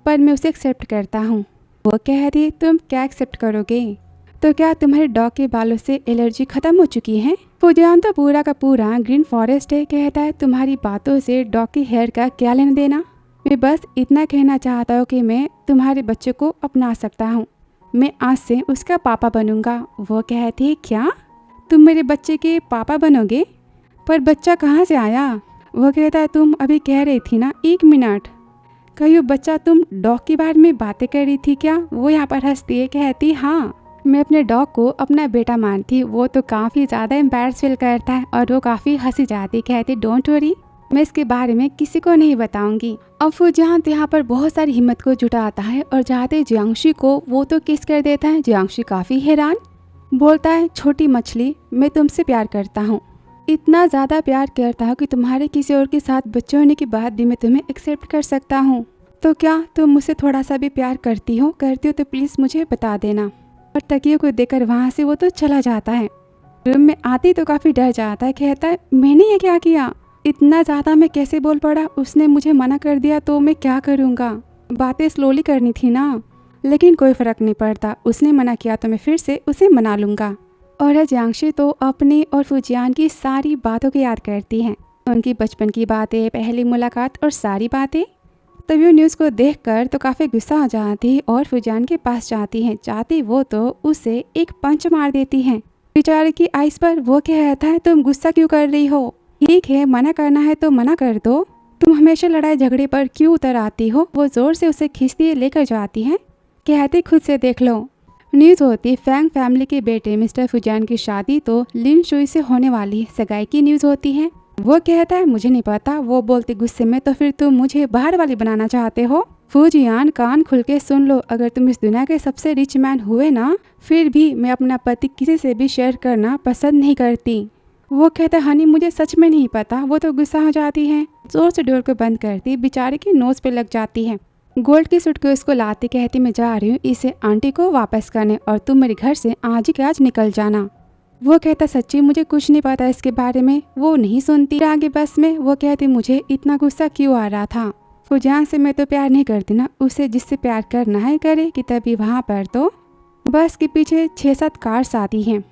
पर मैं उसे एक्सेप्ट करता हूँ। वो कहती तुम क्या एक्सेप्ट करोगे, तो क्या तुम्हारे डॉग के बालों से एलर्जी खत्म हो चुकी है। फुजियान तो पूरा का पूरा ग्रीन फॉरेस्ट है। कहता है तुम्हारी बातों से डॉग की हेयर का क्या लेना देना, मैं बस इतना कहना चाहता हूँ कि मैं तुम्हारे बच्चे को अपना सकता हूँ, मैं आज से उसका पापा बनूंगा। वो कहती क्या तुम मेरे बच्चे के पापा बनोगे, पर बच्चा कहाँ से आया। वो कहता है तुम अभी कह रही थी ना, एक मिनट, कहीं बच्चा तुम डॉग के बारे में बातें कर रही थी क्या। वो यहाँ पर हंसती है, कहती हाँ मैं अपने डॉग को अपना बेटा मानती। वो तो काफ़ी ज़्यादा एम्बैरस फील करता है और वो काफ़ी हंसी जाती, कहती डोंट वरी मैं इसके बारे में किसी को नहीं बताऊंगी। अब फुजियान यहाँ पर बहुत सारी हिम्मत को जुटाता है और जाते जियांगशी को वो तो किस कर देता है। जियांगशी काफ़ी हैरान, बोलता है छोटी मछली मैं तुमसे प्यार करता हूँ, इतना ज़्यादा प्यार करता हूँ कि तुम्हारे किसी और के साथ बच्चे होने के बाद भी मैं तुम्हें एक्सेप्ट कर सकता हूँ। तो क्या तुम मुझसे थोड़ा सा भी प्यार करती हो तो प्लीज़ मुझे बता देना। और तकिए को देकर वहाँ से वो तो चला जाता है। रूम में आती तो काफ़ी डर जाता है, कहता है मैंने ये क्या किया, इतना ज़्यादा मैं कैसे बोल पड़ा, उसने मुझे मना कर दिया तो मैं क्या करूँगा, बातें स्लोली करनी थी ना। लेकिन कोई फर्क नहीं पड़ता, उसने मना किया तो मैं फिर से उसे मना लूंगा। और जियांशी तो अपने और फुजियान की सारी बातों को याद करती हैं, उनकी बचपन की बातें, पहली मुलाकात और सारी बातें। तभी वो न्यूज़ को देखकर तो काफ़ी गुस्सा हो जाती और फुजियान के पास जाती हैं। जाती वो तो उसे एक पंच मार देती हैं बेचारे की आइस पर। वो कहता है तुम गुस्सा क्यों कर रही हो, ठीक है मना करना है तो मना कर दो, तुम हमेशा लड़ाई झगड़े पर क्यों उतर आती हो। वो जोर से उसे खींचती लेकर जाती है, कहती खुद से देख लो। न्यूज़ होती फैंग फैमिली के बेटे मिस्टर फुजियान की शादी तो लिन शुई से होने वाली सगाई की न्यूज़ होती है। वो कहता है मुझे नहीं पता। वो बोलती गुस्से में तो फिर तुम मुझे बाहर वाली बनाना चाहते हो। फुजियान कान खुल के सुन लो, अगर तुम इस दुनिया के सबसे रिच मैन हुए ना, फिर भी मैं अपना पति किसी से भी शेयर करना पसंद नहीं करती। वो कहता है हनी मुझे सच में नहीं पता। वो तो गुस्सा हो जाती है, जोर से डोर को बंद करती, बेचारे की नोज पे लग जाती है। गोल्ड की सूटकेस को लाती कहती मैं जा रही हूँ इसे आंटी को वापस करने और तुम मेरे घर से आज ही आज निकल जाना। वो कहता सच्ची मुझे कुछ नहीं पता इसके बारे में। वो नहीं सुनती, आगे बस में वो कहती मुझे इतना गुस्सा क्यों आ रहा था। फुजियान से मैं तो प्यार नहीं करती ना, उसे जिससे प्यार करना है करे कि तभी वहाँ पर तो बस के पीछे 6-7 कार्स आती हैं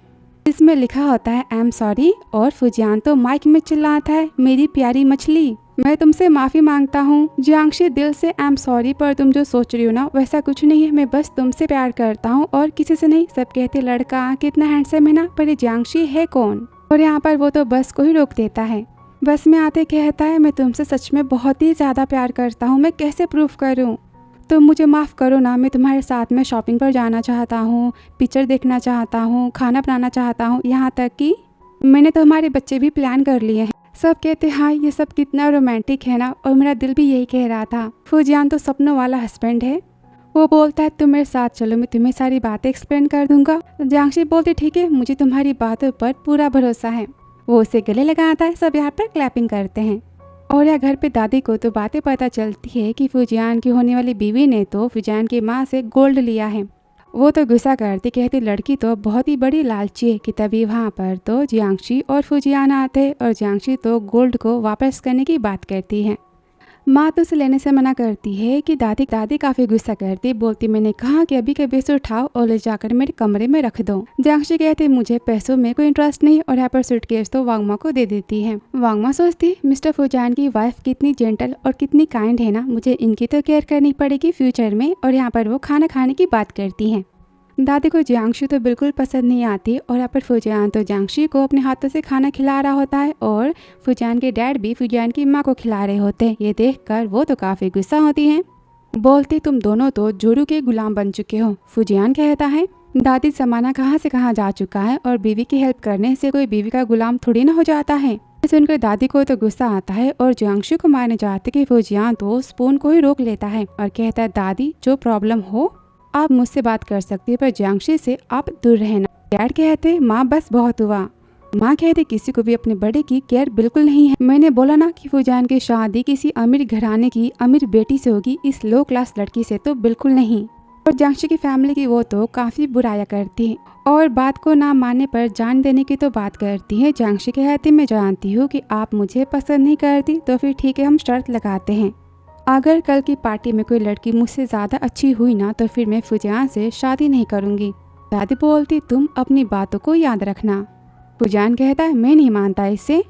जिसमें लिखा होता है आई एम सॉरी और फुजियान तो माइक में चिल्लाता है मेरी प्यारी मछली मैं तुमसे माफ़ी मांगता हूँ। जियांशी दिल से आई एम सॉरी, पर तुम जो सोच रही हो ना वैसा कुछ नहीं है, मैं बस तुमसे प्यार करता हूँ और किसी से नहीं। सब कहते लड़का कितना हैंडसम है ना, पर ये जियांशी है कौन। और यहाँ पर वो तो बस को ही रोक देता है। बस में आते कहता है मैं तुमसे सच में बहुत ही ज़्यादा प्यार करता हूँ, मैं कैसे प्रूफ करूँ। तुम मुझे माफ़ करो ना, मैं तुम्हारे साथ में शॉपिंग पर जाना चाहता हूँ, पिक्चर देखना चाहता हूँ, खाना बनाना चाहता हूँ, यहाँ तक कि मैंने तो हमारे बच्चे भी प्लान कर लिए हैं। सब कहते हाँ ये सब कितना रोमांटिक है ना, और मेरा दिल भी यही कह रहा था। फुजियान तो सपनों वाला हस्बैंड है। वो बोलता है तुम मेरे साथ चलो, मैं तुम्हें सारी बातें एक्सप्लेन कर दूंगा। जियांशी बोलती ठीक है, मुझे तुम्हारी बातों पर पूरा भरोसा है। वो उसे गले लगाता है, सब यहाँ पर क्लैपिंग करते हैं। और यहाँ घर पे दादी को तो बातें पता चलती है कि फुजियान की होने वाली बीवी ने तो फुजियान की माँ से गोल्ड लिया है। वो तो गुस्सा करती, कहती लड़की तो बहुत ही बड़ी लालची है। कि तभी वहाँ पर तो जियांशी और फुजियान आते और जियांशी तो गोल्ड को वापस करने की बात करती है। माँ तो उसे लेने से मना करती है कि दादी काफी गुस्सा करती, बोलती मैंने कहा कि अभी कभी से उठाओ और ले जाकर मेरे कमरे में रख दो। जियांशी कहती मुझे पैसों में कोई इंटरेस्ट नहीं, और यहाँ पर सूटकेस तो वांगमा को दे देती है। वांगमा सोचती मिस्टर फुजियान की वाइफ कितनी जेंटल और कितनी काइंड है ना, मुझे इनकी तो केयर करनी पड़ेगी फ्यूचर में। और यहाँ पर वो खाना खाने की बात करती है। दादी को जियांशी तो बिल्कुल पसंद नहीं आती, और यहाँ पर फुजियान तो जियांशी को अपने हाथों से खाना खिला रहा होता है और फुजियान के डैड भी फुजियान की माँ को खिला रहे होते हैं। ये देखकर वो तो काफ़ी गुस्सा होती हैं, बोलती तुम दोनों तो जोरू के गुलाम बन चुके हो। फुजियान कहता है दादी ज़माना कहाँ से कहाँ जा चुका है, और बीवी की हेल्प करने से कोई बीवी का गुलाम थोड़ी ना हो जाता है। सुनकर दादी को तो गुस्सा आता है और जियांशी को मारने जाते कि फुजियान तो स्पून को ही रोक लेता है और कहता है दादी जो प्रॉब्लम हो आप मुझसे बात कर सकती है, पर जियांशी से आप दूर रहना। डैड कहते माँ बस बहुत हुआ। माँ कहते किसी को भी अपने बड़े की केयर बिल्कुल नहीं है। मैंने बोला ना कि फुजियान की शादी किसी अमीर घराने की अमीर बेटी से होगी, इस लो क्लास लड़की से तो बिल्कुल नहीं। और जियांशी की फैमिली की वो तो काफी बुराया करती है और बात को ना मानने पर जान देने की तो बात करती है। जियांशी कहती मैं जानती हूँ कि आप मुझे पसंद नहीं करती, तो फिर ठीक है हम शर्त लगाते हैं, अगर कल की पार्टी में कोई लड़की मुझसे ज़्यादा अच्छी हुई ना तो फिर मैं फुजियान से शादी नहीं करूँगी। दादी बोलती तुम अपनी बातों को याद रखना। फुजियान कहता है मैं नहीं मानता इससे।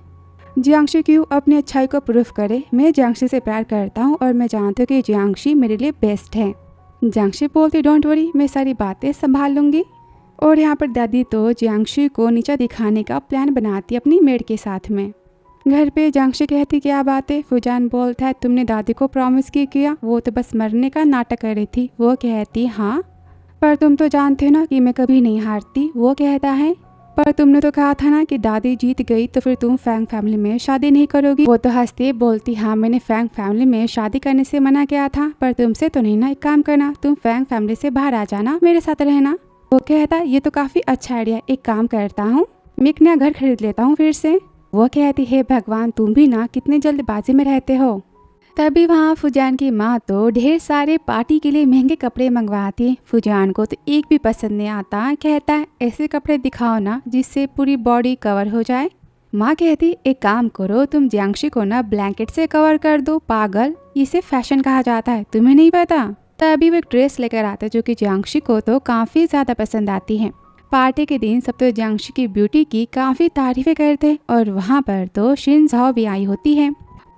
जियांशी क्यों अपनी अच्छाई को प्रूफ करे, मैं जियांशी से प्यार करता हूँ और मैं जानती हूँ कि जियांशी मेरे लिए बेस्ट है। जियांशी बोलती डोंट वरी, मैं सारी बातें संभाल लूँगी। और यहाँ पर दादी तो जियांशी को नीचा दिखाने का प्लान बनाती अपनी मेड के साथ में। घर पे जियांशी कहती क्या बात है। फुजियान बोलता है तुमने दादी को प्रॉमिस किया, वो तो बस मरने का नाटक कर रही थी। वो कहती हाँ पर तुम तो जानते हो ना कि मैं कभी नहीं हारती। वो कहता है पर तुमने तो कहा था ना कि दादी जीत गई तो फिर तुम फैंग फैमिली में शादी नहीं करोगी। वो तो हंसती बोलती हाँ मैंने फैंग फैमिली में शादी करने से मना किया था, पर तुमसे तो नहीं ना। एक काम करना, तुम फैंग फैमिली से बाहर आ जाना, मेरे साथ रहना। वो कहता ये तो काफी अच्छा आइडिया, एक काम करता हूँ मैं एक नया घर खरीद लेता हूँ फिर से। वो कहती है भगवान तुम भी ना कितनी जल्दबाजी में रहते हो। तभी वहाँ फुजियान की माँ तो ढेर सारे पार्टी के लिए महंगे कपड़े मंगवाती। फुजियान को तो एक भी पसंद नहीं आता, कहता है ऐसे कपड़े दिखाओ ना जिससे पूरी बॉडी कवर हो जाए। माँ कहती एक काम करो तुम जियांशी को ना ब्लैंकेट से कवर कर दो, पागल, इसे फैशन कहा जाता है, तुम्हें नहीं पता। तभी वो एक ड्रेस लेकर आता है जो कि जियांगशी को तो काफी ज्यादा पसंद आती है। पार्टी के दिन सब तो जियांगशी की ब्यूटी की काफी तारीफें करते हैं और वहाँ पर तो शिन झाओ भी आई होती है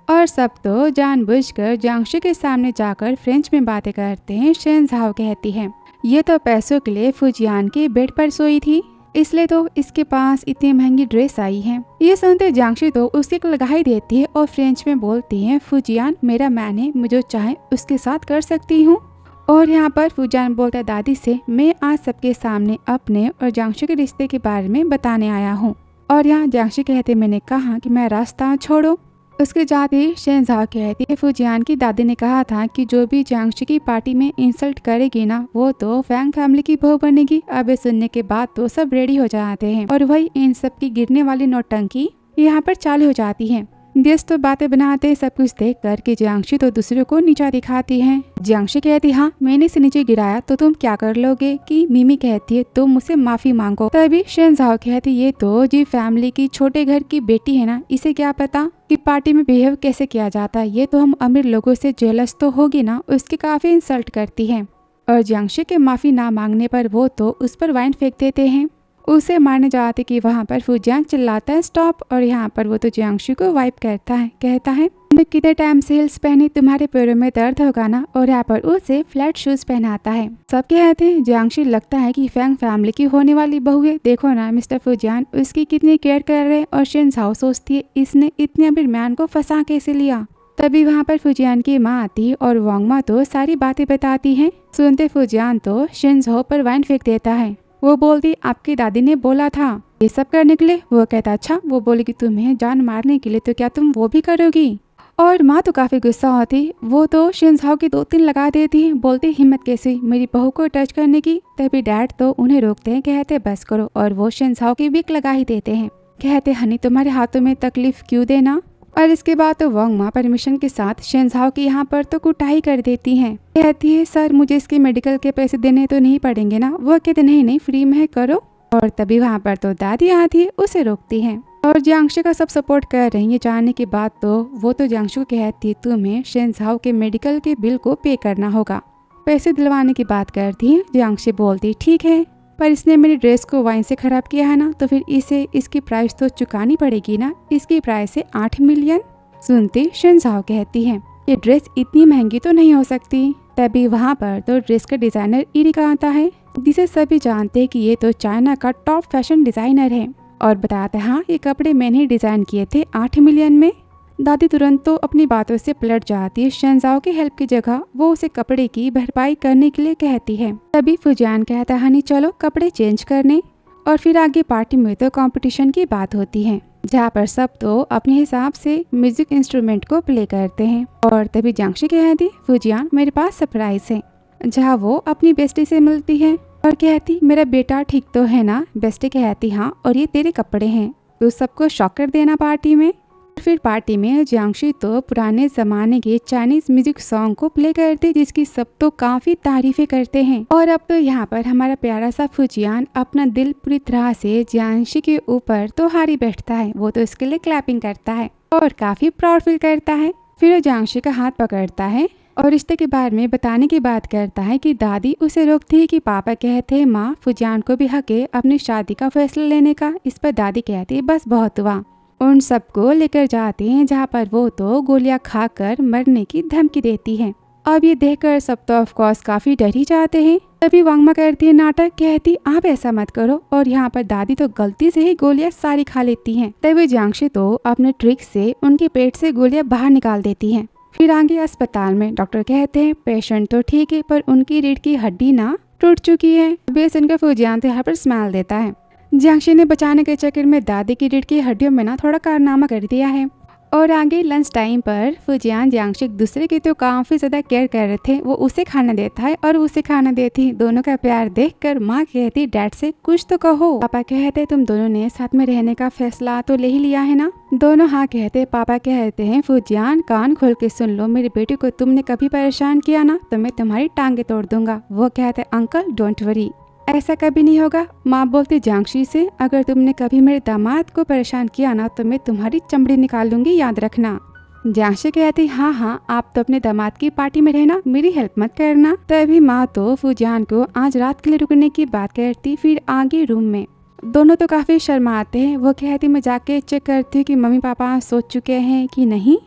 और सब तो जानबूझकर जियांगशी के सामने जाकर फ्रेंच में बातें करते हैं। शिन झाओ कहती है ये तो पैसों के लिए फुजियान के बेड पर सोई थी, इसलिए तो इसके पास इतनी महंगी ड्रेस आई है। ये सुनते जियांगशी तो उसकी लगाई देती है और फ्रेंच में बोलती है फुजियान मेरा मैन है, मैं जो चाहे उसके साथ कर सकती हूँ। और यहाँ पर फुजियान बोलता है दादी से मैं आज सबके सामने अपने और जियांगशी के रिश्ते के बारे में बताने आया हूँ। और यहाँ जियांगशी कहते मैंने कहा कि मैं रास्ता छोड़ो। उसके जाते ही शिन झाओ कहती है फुजियान की दादी ने कहा था कि जो भी जियांगशी की पार्टी में इंसल्ट करेगी ना वो तो फैंग फैमिली की बहू बनेगी। अब सुनने के बाद तो सब रेडी हो जाते हैं और वही इन सब की गिरने वाली नौटंकी यहाँ पर चालू हो जाती है। गेस्ट तो बातें बनाते सब कुछ देख कर कि जियांगशी तो दूसरे को नीचा दिखाती है। जियांगशी कहती हाँ मैंने इसे नीचे गिराया तो तुम क्या कर लोगे, कि मिमी कहती है तुम मुझसे माफी मांगो। तभी शिन झाओ कहती ये तो जी फैमिली की छोटे घर की बेटी है ना, इसे क्या पता कि पार्टी में बिहेव कैसे किया जाता है, ये तो हम अमीर लोगों से जेलस तो होगी ना। उसकी काफी इंसल्ट करती है और जियांगशी के माफी ना मांगने पर वो तो उस पर वाइन फेंक देते हैं। उसे मारने जाते कि वहाँ पर फुजियान चिल्लाता है स्टॉप और यहाँ पर वो तो जियांगशी को वाइप करता है, कहता है तुमने कितने टाइम से हिल्स पहनी, तुम्हारे पैरों में दर्द होगा ना। और यहाँ पर उसे फ्लैट शूज पहनाता है। सब कहते हैं जियांगशी लगता है कि फैंग फैमिली की होने वाली बहू है, देखो ना मिस्टर फुजियान उसकी कितनी केयर कर रहे हैं। और शिन झाओ सोचती है इसने इतने अमीर मैन को फंसा कैसे लिया। तभी वहाँ पर फुजियान की माँ आती है और वांगमा तो सारी बातें बताती है। सुनते फुजियान तो शिन झाओ पर वाइन फेंक देता है। वो बोलती आपकी दादी ने बोला था ये सब करने के लिए। वो कहता अच्छा, वो बोलेगी तुम्हें जान मारने के लिए तो क्या तुम वो भी करोगी। और माँ तो काफी गुस्सा होती, वो तो शिन झाओ की 2-3 लगा देती है, बोलती हिम्मत कैसी मेरी बहू को टच करने की। तभी डैड तो उन्हें रोकते हैं, कहते बस करो और वो शिन झाओ की विक लगा ही देते हैं। कहते हनी तुम्हारे हाथों में तकलीफ क्यों देना। और इसके बाद तो वांगमा परमिशन के साथ शिन झाओ की यहाँ पर तो कुटाई कर देती हैं। कहती है सर मुझे इसके मेडिकल के पैसे देने तो नहीं पड़ेंगे ना। वो कहते नहीं फ्री में है करो। और तभी वहाँ पर तो दादी आती है, उसे रोकती है और जियांगशी का सब सपोर्ट कर रही है। जानने के बाद तो वो तो जियांगशी को कहती है तुम्हें शिन झाओ के मेडिकल के बिल को पे करना होगा। पैसे दिलवाने की बात करती है। जियांगशी बोलती ठीक है पर इसने मेरी ड्रेस को वाइन से खराब किया है ना, तो फिर इसे इसकी प्राइस तो चुकानी पड़ेगी ना। इसकी प्राइस है 8 मिलियन। सुनती शिन झाओ कहती है ये ड्रेस इतनी महंगी तो नहीं हो सकती। तभी वहाँ पर तो ड्रेस का डिजाइनर इरिका आता है, जिसे सभी जानते हैं कि ये तो चाइना का टॉप फैशन डिजाइनर है और बताता है हाँ ये कपड़े मैंने ही डिजाइन किए थे 8 मिलियन में। दादी तुरंत तो अपनी बातों से पलट जाती है। शिन झाओ की हेल्प की जगह वो उसे कपड़े की भरपाई करने के लिए कहती है। तभी फुजियान कहता है हनी चलो कपड़े चेंज करने। और फिर आगे पार्टी में तो कंपटीशन की बात होती है, जहाँ पर सब तो अपने हिसाब से म्यूजिक इंस्ट्रूमेंट को प्ले करते हैं। और तभी जियांगशी कहती फुजियान मेरे पास सरप्राइज है, जहाँ वो अपनी बेस्टी से मिलती है और कहती मेरा बेटा ठीक तो है ना। बेस्टी कहती हाँ और ये तेरे कपड़े हैं, तो सबको शॉक कर देना पार्टी में। फिर पार्टी में जियांगशी तो पुराने जमाने के चाइनीज म्यूजिक सॉन्ग को प्ले करते, जिसकी सब तो काफी तारीफें करते हैं। और अब तो यहाँ पर हमारा प्यारा सा फुजियान अपना दिल पूरी तरह से जियांगशी के ऊपर तो हारी बैठता है। वो तो इसके लिए क्लैपिंग करता है और काफी प्राउड फील करता है। फिर वो जियांगशी का हाथ पकड़ता है और रिश्ते के बारे में बताने की बात करता है कि दादी उसे रोकती है कि पापा कहते हैं माँ फुजियान को भी हक है अपनी शादी का फैसला लेने का। इस पर दादी कहती है बस बहुत हुआ। उन सबको लेकर जाते हैं, जहाँ पर वो तो गोलियां खाकर मरने की धमकी देती है। अब ये देखकर सब तो ऑफ कोर्स काफी डर ही जाते हैं। तभी वांगमा करती है नाटक, कहती आप ऐसा मत करो। और यहाँ पर दादी तो गलती से ही गोलियां सारी खा लेती हैं। तभी जियांगशी तो अपने ट्रिक से उनके पेट से गोलियां बाहर निकाल देती हैं। फिर आगे अस्पताल में डॉक्टर कहते हैं पेशेंट तो ठीक है पर उनकी रीढ़ की हड्डी ना टूट चुकी है। बेस इनका फुजियान तो यहाँ पर स्माइल देता है। जियांगशी ने बचाने के चक्कर में दादी की रीढ़ की हड्डियों में ना थोड़ा कारनामा कर दिया है। और आगे लंच टाइम पर फुजियान जियांगशी एक दूसरे की तो काफी ज्यादा केयर कर रहे थे। वो उसे खाना देता है और उसे खाना देती। दोनों का प्यार देखकर माँ कहती डैड से कुछ तो कहो। पापा कहते तुम दोनों ने साथ में रहने का फैसला तो ले ही लिया है ना। दोनों हाँ कहते। पापा कहते हैं फुजियान कान खोल के सुन लो, मेरी बेटी को तुमने कभी परेशान किया ना तो मैं तुम्हारी टांगे तोड़ दूंगा। वो कहते अंकल डोंट वरी, ऐसा कभी नहीं होगा। माँ बोलती जियांगशी से अगर तुमने कभी मेरे दामाद को परेशान किया ना तो मैं तुम्हारी चमड़ी निकाल लूंगी, याद रखना। जियांशी कहती हाँ हाँ, आप तो अपने दामाद की पार्टी में रहना, मेरी हेल्प मत करना। तभी माँ तो फूजियान को आज रात के लिए रुकने की बात करती। फिर आगे रूम में दोनों तो काफी शर्माते हैं। वो कहती मैं जाके चेक करती हूँ कि मम्मी पापा सोच चुके हैं कि नहीं।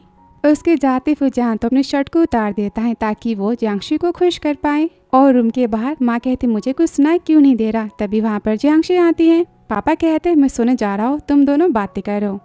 उसके जाते फूजियान तो अपनी शर्ट को उतार देता है ताकि वो जियांशी को खुश कर पाए। और रूम के बाहर माँ कहती मुझे कुछ सुनाई क्यों नहीं दे रहा। तभी वहाँ पर जियांशी आती है। पापा कहते मैं सोने जा रहा हूँ, तुम दोनों बातें करो।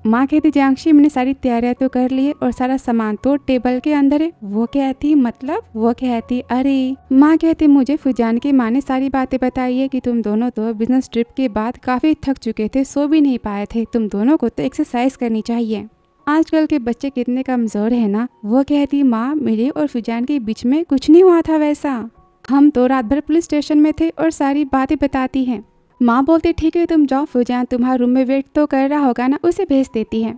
माँ कहती जियांशी मैंने सारी तैयारियां तो कर ली है और सारा सामान तो टेबल के अंदर है। वो कहती मतलब। वो कहती अरे। माँ कहती मुझे फूजियान की माँ ने सारी बातें बताई है कि तुम दोनों तो बिजनेस ट्रिप के बाद काफी थक चुके थे, सो भी नहीं पाए थे। तुम दोनों को तो एक्सरसाइज करनी चाहिए। आजकल के बच्चे कितने कमजोर है ना। वो कहती माँ मेरे और फूजियान के बीच में कुछ नहीं हुआ था वैसा, हम तो रात भर पुलिस स्टेशन में थे और सारी बातें बताती है। माँ बोलती ठीक है तुम जाओ, फूजियान तुम्हारा रूम में वेट तो कर रहा होगा ना, उसे भेज देती है।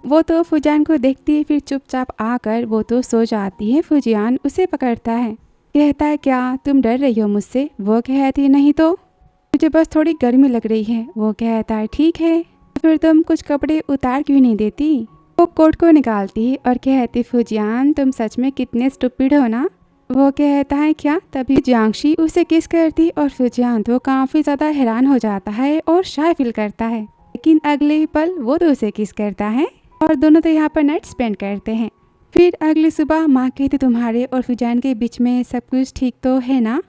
वो तो फूजियान को देखती है, फिर चुपचाप आकर वो तो सो जाती है। फूजियान उसे पकड़ता है, कहता है क्या तुम डर रही हो मुझसे। वो कहती नहीं तो, मुझे बस थोड़ी गर्मी लग रही है। वो कहता है ठीक है, फिर तुम कुछ कपड़े उतार क्यों नहीं देती। वो कोट को निकालती है और कहती फूजियान तुम सच में कितने स्टूपिड हो ना। वो कहता है क्या। तभी जियांशी उसे किस करती और फूजियान तो काफी ज्यादा हैरान हो जाता है और शाय फील करता है। लेकिन अगले ही पल वो तो उसे किस करता है और दोनों तो यहाँ पर नाइट स्पेंड करते हैं। फिर अगली सुबह माँ कहती तुम्हारे और फूजियान के बीच में सब कुछ ठीक तो है ना।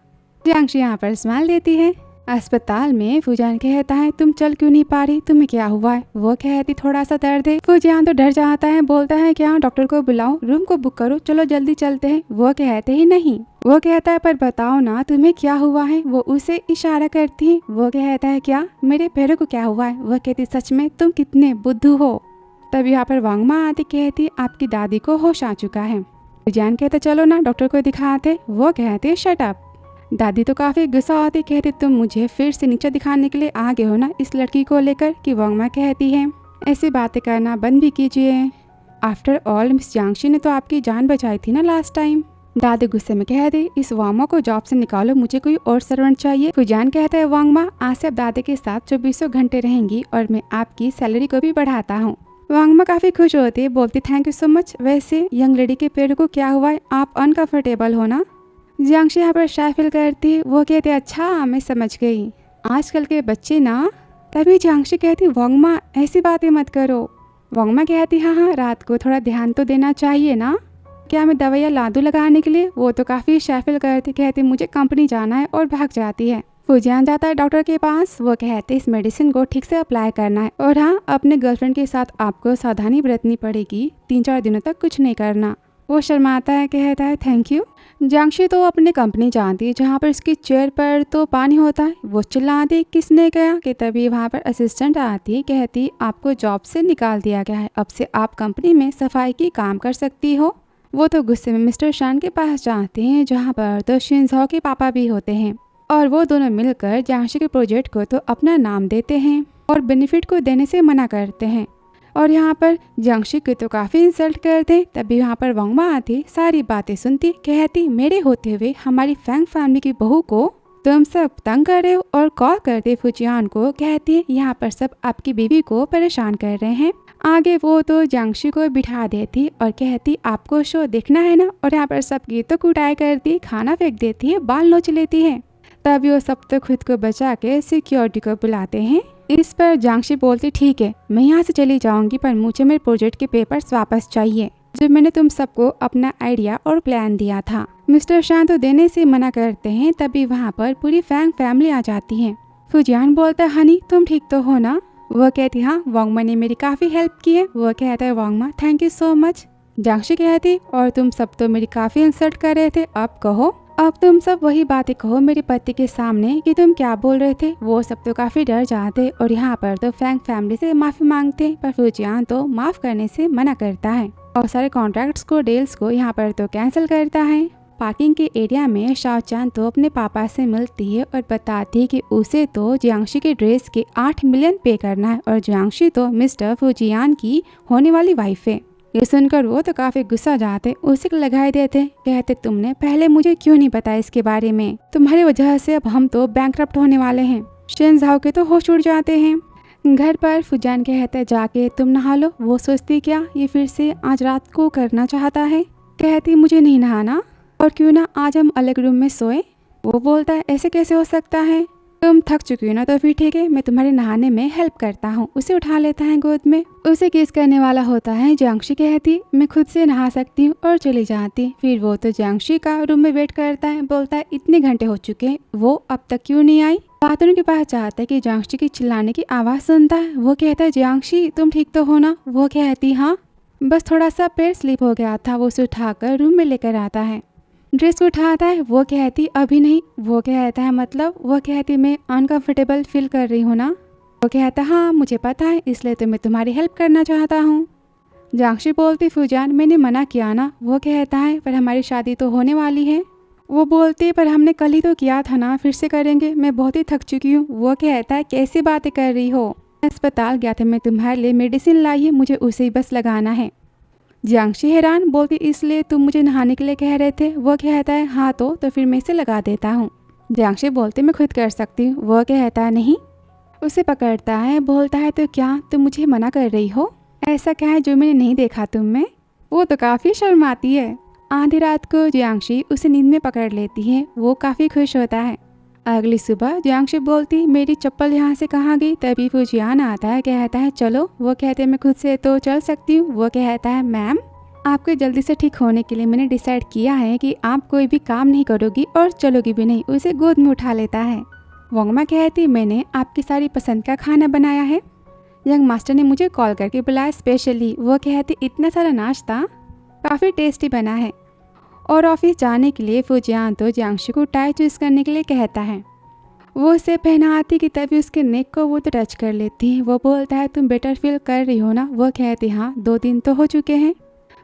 जियांशी यहाँ पर स्माइल देती है। अस्पताल में फूजियान कहता है तुम चल क्यों नहीं पा रही, तुम्हें क्या हुआ है। वो कहती थोड़ा सा दर्द है। फूजियान तो डर जाता है, बोलता है क्या डॉक्टर को बुलाओ, रूम को बुक करो, चलो जल्दी चलते हैं। वो कहते ही नहीं। वो कहता है पर बताओ ना तुम्हें क्या हुआ है। वो उसे इशारा करती है। वो कहता है क्या मेरे पैरों को क्या हुआ है। वो कहती सच में तुम कितने बुद्धू हो। तब यहाँ पर वांगमा आती, कहती आपकी दादी को होश आ चुका है। फूजियान कहता चलो ना डॉक्टर को दिखाते। वो कहते शट अप। दादी तो काफी गुस्सा होती, कहती तुम मुझे फिर से नीचे दिखाने के लिए आ गए हो ना इस लड़की को लेकर। कि वांगमा कहती है ऐसी बातें करना बंद भी कीजिए, आफ्टर ऑल मिस जियांशी ने तो आपकी जान बचाई थी ना लास्ट टाइम। दादी गुस्से में कहती इस वांगमा को जॉब से निकालो, मुझे कोई और सर्वेंट चाहिए। फूजियान कहता है वांगमा आज से आप दादी के साथ 24 घंटे रहेंगी और मैं आपकी सैलरी को भी बढ़ाता हूँ। वांगमा काफी खुश होती है, बोलती थैंक यू सो मच। वैसे यंग लेडी के पैरों को क्या हुआ है, आप अनकंफर्टेबल हो ना। जियांशी यहाँ पर शाय फील करती है। वो कहते अच्छा मैं समझ गई, आजकल के बच्चे ना। तभी जियांशी कहती वांगमा ऐसी बातें मत करो। वांगमा कहती हाँ रात को थोड़ा ध्यान तो देना चाहिए ना, क्या मैं दवाइयाँ ला दूं लगाने के लिए। वो तो काफी शाय फील करती, कहती मुझे कंपनी जाना है और भाग जाती है। फूजियान जाता है डॉक्टर के पास। वो कहते इस मेडिसिन को ठीक से अप्लाई करना है और हाँ अपने गर्लफ्रेंड के साथ आपको सावधानी बरतनी पड़ेगी, 3-4 दिनों तक कुछ नहीं करना। वो शर्माता है, कहता है थैंक यू। जियांशी तो अपनी कंपनी जानती है जहाँ पर उसकी चेयर पर तो पानी होता है। वो चिल्लाती किसने कहा। कि तभी वहाँ पर असिस्टेंट आती है, कहती आपको जॉब से निकाल दिया गया है, अब से आप कंपनी में सफाई की काम कर सकती हो। वो तो गुस्से में मिस्टर शान के पास जाते हैं जहाँ पर तो शिनझाओ के पापा भी होते हैं और वो दोनों मिलकर जियांशी के प्रोजेक्ट को तो अपना नाम देते हैं और बेनिफिट को देने से मना करते हैं और यहाँ पर जियांशी को तो काफी इंसल्ट करते। तभी यहाँ पर वांगमा आती, सारी बातें सुनती, कहती मेरे होते हुए हमारी फैंग फैमिली की बहू को तुम सब तंग कर रहे हो और कॉल करते फूजियान को, कहती है यहाँ पर सब आपकी बीवी को परेशान कर रहे हैं। आगे वो तो जियांशी को बिठा देती और कहती आपको शो देखना है ना, और यहाँ पर सबकी तो कुटाई करती, खाना फेंक देती है, बाल नोच लेती है। तभी वो सब तो खुद को बचा के सिक्योरिटी को बुलाते हैं। इस पर जियांशी बोलती ठीक है मैं यहाँ से चली जाऊंगी, पर मुझे मेरे प्रोजेक्ट के पेपर्स वापस चाहिए जो मैंने तुम सबको अपना आइडिया और प्लान दिया था। मिस्टर शान तो देने से मना करते हैं। तभी वहाँ पर पूरी फैंग फैमिली आ जाती है। फूजियान बोलता है हनी तुम ठीक तो हो ना। वो कहती हाँ वांगमा ने मेरी काफी हेल्प की है। वो कहता है वांगमा thank you so much. Jiyanshi कहती और तुम सब तो मेरी काफी इंसल्ट कर रहे थे, अब कहो, अब तुम सब वही बातें कहो मेरे पति के सामने कि तुम क्या बोल रहे थे। वो सब तो काफी डर जाते और यहाँ पर तो फैंग फैमिली से माफी मांगते, पर फूजियान तो माफ करने से मना करता है और सारे कॉन्ट्रैक्ट्स को डील्स को यहाँ पर तो कैंसिल करता है। पार्किंग के एरिया में शाओचान तो अपने पापा से मिलती है और बताती है कि उसे तो जियांशी के ड्रेस के 8 मिलियन पे करना है और जियांशी तो मिस्टर फूजियान की होने वाली वाइफ है। ये सुनकर वो तो काफी गुस्सा जाते, उसे लगाए देते, कहते तुमने पहले मुझे क्यों नहीं बताया इसके बारे में, तुम्हारी वजह से अब हम तो बैंकरप्ट होने वाले हैं। शिनझाओ के तो होश उड़ जाते हैं। घर पर फुजान कहता है जाके तुम नहा लो। वो सोचती क्या ये फिर से आज रात को करना चाहता है। कहती मुझे नहीं नहाना और क्यों ना आज हम अलग रूम में सोए। वो बोलता है ऐसे कैसे हो सकता है, तुम थक चुकी हो ना तो फिर ठीक है मैं तुम्हारे नहाने में हेल्प करता हूँ। उसे उठा लेता है गोद में। उसे किस करने वाला होता है। जियांशी कहती मैं खुद से नहा सकती हूँ और चली जाती। फिर वो तो जियांशी का रूम में वेट करता है। बोलता है इतने घंटे हो चुके वो अब तक क्यों नहीं आई। बाथरूम के पास जाता है कि जियांशी की चिल्लाने की आवाज सुनता है। वो कहता है जियांशी तुम ठीक तो हो ना। वो कहती हाँ बस थोड़ा सा पैर स्लिप हो गया था। वो उसे उठाकर रूम में लेकर आता है, ड्रेस उठाता है। वो कहती अभी नहीं। वो कहता है मतलब। वो कहती मैं अनकंफर्टेबल फील कर रही हूँ ना। वो कहता हाँ मुझे पता है इसलिए तो मैं तुम्हारी हेल्प करना चाहता हूँ। जियांशी बोलती फुजान मैंने मना किया ना। वो कहता है पर हमारी शादी तो होने वाली है। वो बोलती पर हमने कल ही तो किया था ना, फिर से करेंगे, मैं बहुत ही थक चुकी हूँ। वो कहता है कैसी बातें कर रही हो, अस्पताल गया था मैं तुम्हारे लिए मेडिसिन लाई है, मुझे उसे ही बस लगाना है। जियांशी हैरान बोलती इसलिए तुम मुझे नहाने के लिए कह रहे थे। वो कहता है हाँ तो फिर मैं इसे लगा देता हूँ। जियांशी बोलती मैं खुद कर सकती हूँ। वो कहता है नहीं। उसे पकड़ता है। बोलता है तो क्या तुम मुझे मना कर रही हो, ऐसा क्या है जो मैंने नहीं देखा तुम में। वो तो काफ़ी शर्माती है। आधी रात को जियांशी उसे नींद में पकड़ लेती है। वो काफ़ी खुश होता है। अगली सुबह जियांशी बोलती मेरी चप्पल यहाँ से कहाँ गई। तभी फुजियान आता है, कहता है चलो। वो कहते हैं मैं खुद से तो चल सकती हूँ। वो कहता है मैम आपके जल्दी से ठीक होने के लिए मैंने डिसाइड किया है कि आप कोई भी काम नहीं करोगी और चलोगी भी नहीं। उसे गोद में उठा लेता है। वोंगमा कहती मैंने आपकी सारी पसंद का खाना बनाया है, यंग मास्टर ने मुझे कॉल करके बुलाया स्पेशली। वो कहती इतना सारा नाश्ता काफ़ी टेस्टी बना है। और ऑफिस जाने के लिए फुजियान तो जियांशी को टाई चूज करने के लिए कहता है। वो उसे पहनाती कि तभी उसके नेक को वो तो टच कर लेती है। वो बोलता है तुम बेटर फील कर रही हो ना। वो कहती हाँ 2 दिन तो हो चुके हैं।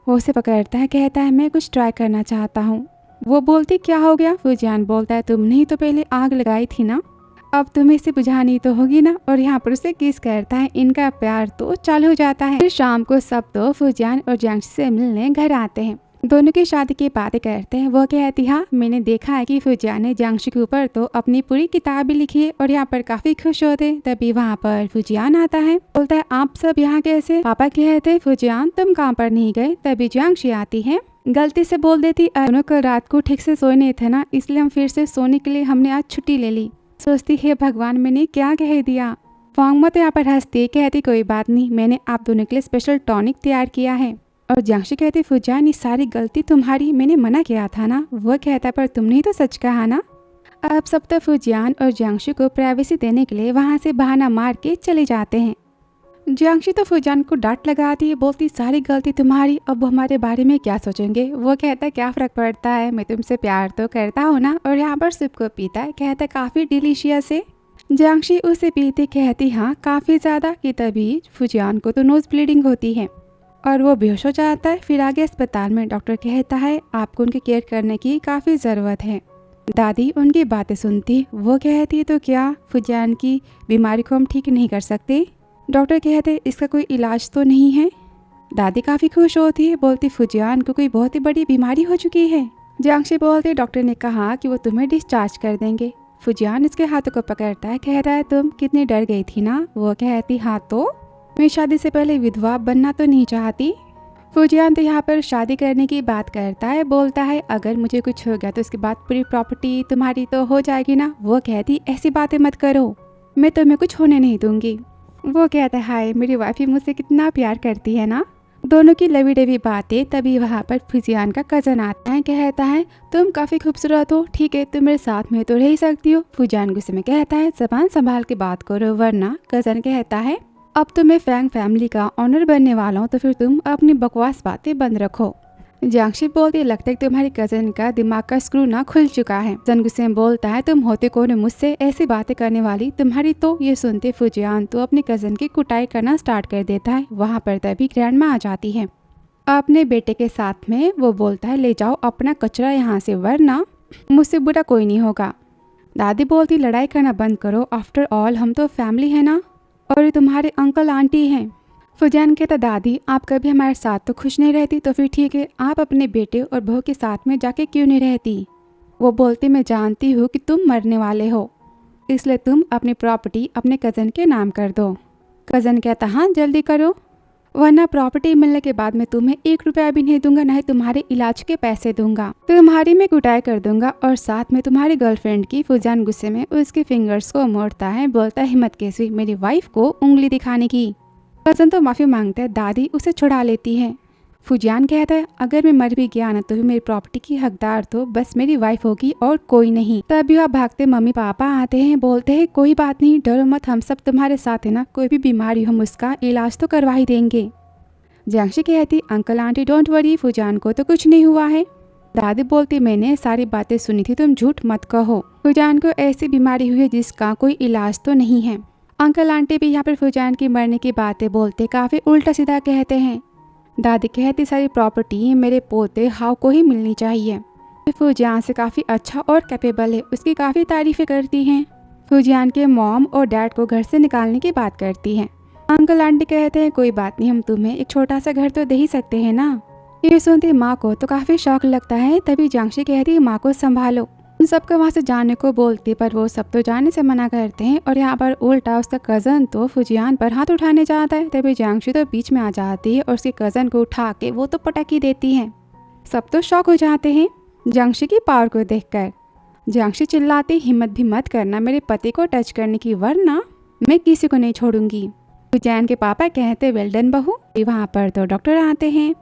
वो उसे पकड़ता है, कहता है मैं कुछ ट्राई करना चाहता हूँ। वो बोलती क्या हो गया। फुजियान बोलता है तुमने ही तो पहले आग लगाई थी ना, अब तुम्हें इसे बुझानी तो होगी ना। और यहाँ पर उसे किस करता है। इनका प्यार तो चालू हो जाता है। फिर शाम को सब तो फुजियान और जियांशी से मिलने घर आते हैं। दोनों की शादी की बातें करते हैं। वो कहती हाँ मैंने देखा है कि फुजियान ने जियांशी के ऊपर तो अपनी पूरी किताब भी लिखी है और यहाँ पर काफी खुश होते। तभी वहाँ पर फुजियान आता है। बोलता है आप सब यहाँ कैसे। पापा कहते फुजियान तुम काम पर नहीं गए। तभी जियांशी आती है, गलती से बोल देती दोनों कल रात को ठीक से सोए नहीं थे ना, इसलिए हम फिर से सोने के लिए हमने आज छुट्टी ले ली। सोचती है भगवान मैंने क्या कह दिया। वोंगमा तो यहाँ पर हंसती, कहती कोई बात नहीं, मैंने आप दोनों के लिए स्पेशल टॉनिक तैयार किया है। और जियांशी कहती फुजियान ये सारी गलती तुम्हारी, मैंने मना किया था ना। वो कहता पर तुमने ही तो सच कहा ना। अब सब तो फुजियान और जियांशी को प्राइवेसी देने के लिए वहाँ से बहाना मार के चले जाते हैं। जियांशी तो फुजियान को डांट लगाती है, बोलती सारी गलती तुम्हारी, अब वो हमारे बारे में क्या सोचेंगे। वो कहता है क्या फ़र्क पड़ता है, मैं तुमसे प्यार तो करता हूँ ना। और यहाँ पर सूप को पीता है, कहता है काफ़ी डिलीशियस है। जियांशी उसे पीते कहती हाँ काफ़ी ज़्यादा। कि तभी फुजियान को तो नोज ब्लीडिंग होती है और वो बेहोश हो जाता है। फिर आगे अस्पताल में डॉक्टर कहता है आपको उनकी केयर करने की काफ़ी ज़रूरत है। दादी उनकी बातें सुनती। वो कहती तो क्या फुजियान की बीमारी को हम ठीक नहीं कर सकते। डॉक्टर कहते इसका कोई इलाज तो नहीं है। दादी काफ़ी खुश होती है, बोलती फुजियान को कोई बहुत ही बड़ी बीमारी हो चुकी है। जियांशी बोलते डॉक्टर ने कहा कि वो तुम्हें डिस्चार्ज कर देंगे। फुजियान इसके हाथों को पकड़ता है, कह रहा है तुम कितनी डर गई थी ना। वो कहती हाँ तो मैं शादी से पहले विधवा बनना तो नहीं चाहती। फुजियान तो यहाँ पर शादी करने की बात करता है, बोलता है अगर मुझे कुछ हो गया तो उसके बाद पूरी प्रॉपर्टी तुम्हारी तो हो जाएगी ना। वो कहती ऐसी बातें मत करो, मैं तुम्हें कुछ होने नहीं दूंगी। वो कहता है हाय मेरी वाइफ ही मुझसे कितना प्यार करती है ना। दोनों की लवी डवी बातें। तभी वहाँ पर फुजियान का कजन आता है, कहता है तुम काफ़ी खूबसूरत हो, ठीक है तुम मेरे साथ में तो रह ही सकती हो। फुजियान गुस्से में कहता है ज़बान संभाल के बात करो वरना। कजन कहता है अब तो मैं फैंग फैमिली का ऑनर बनने वाला हूँ, तो फिर तुम अपनी बकवास बातें बंद रखो। जियांशी बोलती लगता है तुम्हारी कजन का दिमाग का स्क्रू ना खुल चुका है। कजन गुस्से में बोलता है तुम होते कौन हो मुझसे ऐसी बातें करने वाली तुम्हारी। तो ये सुनते फुजियान तो अपने कजन की कुटाई करना स्टार्ट कर देता है। वहाँ पर तभी ग्रैंडमा आ जाती है अपने बेटे के साथ में। वो बोलता है ले जाओ अपना कचरा यहाँ से वरना मुझसे बुरा कोई नहीं होगा। दादी बोलती लड़ाई करना बंद करो, आफ्टर ऑल हम तो फैमिली है ना और तुम्हारे अंकल आंटी हैं। फुजियान कहता दादी आप कभी हमारे साथ तो खुश नहीं रहती, तो फिर ठीक है आप अपने बेटे और बहू के साथ में जाके क्यों नहीं रहती। वो बोलती मैं जानती हूँ कि तुम मरने वाले हो, इसलिए तुम अपनी प्रॉपर्टी अपने कज़न के नाम कर दो। कजन कहता हाँ जल्दी करो, वरना प्रॉपर्टी मिलने के बाद मैं तुम्हें 1 रुपया भी नहीं दूंगा, न ही तुम्हारे इलाज के पैसे दूंगा। तुम्हारी मैं कुटाई कर दूंगा। और साथ में तुम्हारी गर्लफ्रेंड की। फूजान गुस्से में उसके फिंगर्स को मोड़ता है, बोलता है हिम्मत कैसी हुई मेरी वाइफ को उंगली दिखाने की। कजन तो माफी मांगता है, दादी उसे छुड़ा लेती है। फूजान कहता है अगर मैं मर भी गया ना तो भी मेरी प्रॉपर्टी की हकदार तो बस मेरी वाइफ होगी और कोई नहीं। तभी वह भागते मम्मी पापा आते हैं, बोलते हैं कोई बात नहीं, डरो मत, हम सब तुम्हारे साथ है ना, कोई भी बीमारी हम उसका इलाज तो करवा ही देंगे। जियांशी कहती अंकल आंटी डोंट वरी, फूजान को तो कुछ नहीं हुआ है। दादी बोलती मैंने सारी बातें सुनी थी, तुम झूठ मत कहो। फूजान को ऐसी बीमारी हुई है जिसका कोई इलाज तो नहीं है। अंकल आंटी भी यहाँ पर फूजान की मरने की बातें बोलते काफी उल्टा सीधा कहते हैं। दादी कहती सारी प्रॉपर्टी मेरे पोते हाव को ही मिलनी चाहिए। फूजान से काफ़ी अच्छा और कैपेबल है, उसकी काफ़ी तारीफें करती हैं। फूजान के मॉम और डैड को घर से निकालने की बात करती हैं। अंकल आंटी कहते हैं कोई बात नहीं, हम तुम्हें एक छोटा सा घर तो दे ही सकते हैं ना। ये सुनती माँ को तो काफ़ी शौक लगता है। तभी जियांशी कहती माँ को संभालो, उन सबको वहाँ से जाने को बोलती, पर वो सब तो जाने से मना करते हैं। और यहाँ पर उल्टा उसका कज़न तो फूजियान पर हाथ उठाने जाता है। तभी जियांशी तो बीच में आ जाती है और उसके कज़न को उठा के वो तो पटकी देती है। सब तो शौक हो जाते हैं जियांशी की पावर को देखकर। जियांशी चिल्लाती हिम्मत भी मत करना मेरे पति को टच करने की, वरना मैं किसी को नहीं छोड़ूंगी। फूजियान के पापा कहते वेल डन बहू। वहाँ पर तो डॉक्टर आते हैं।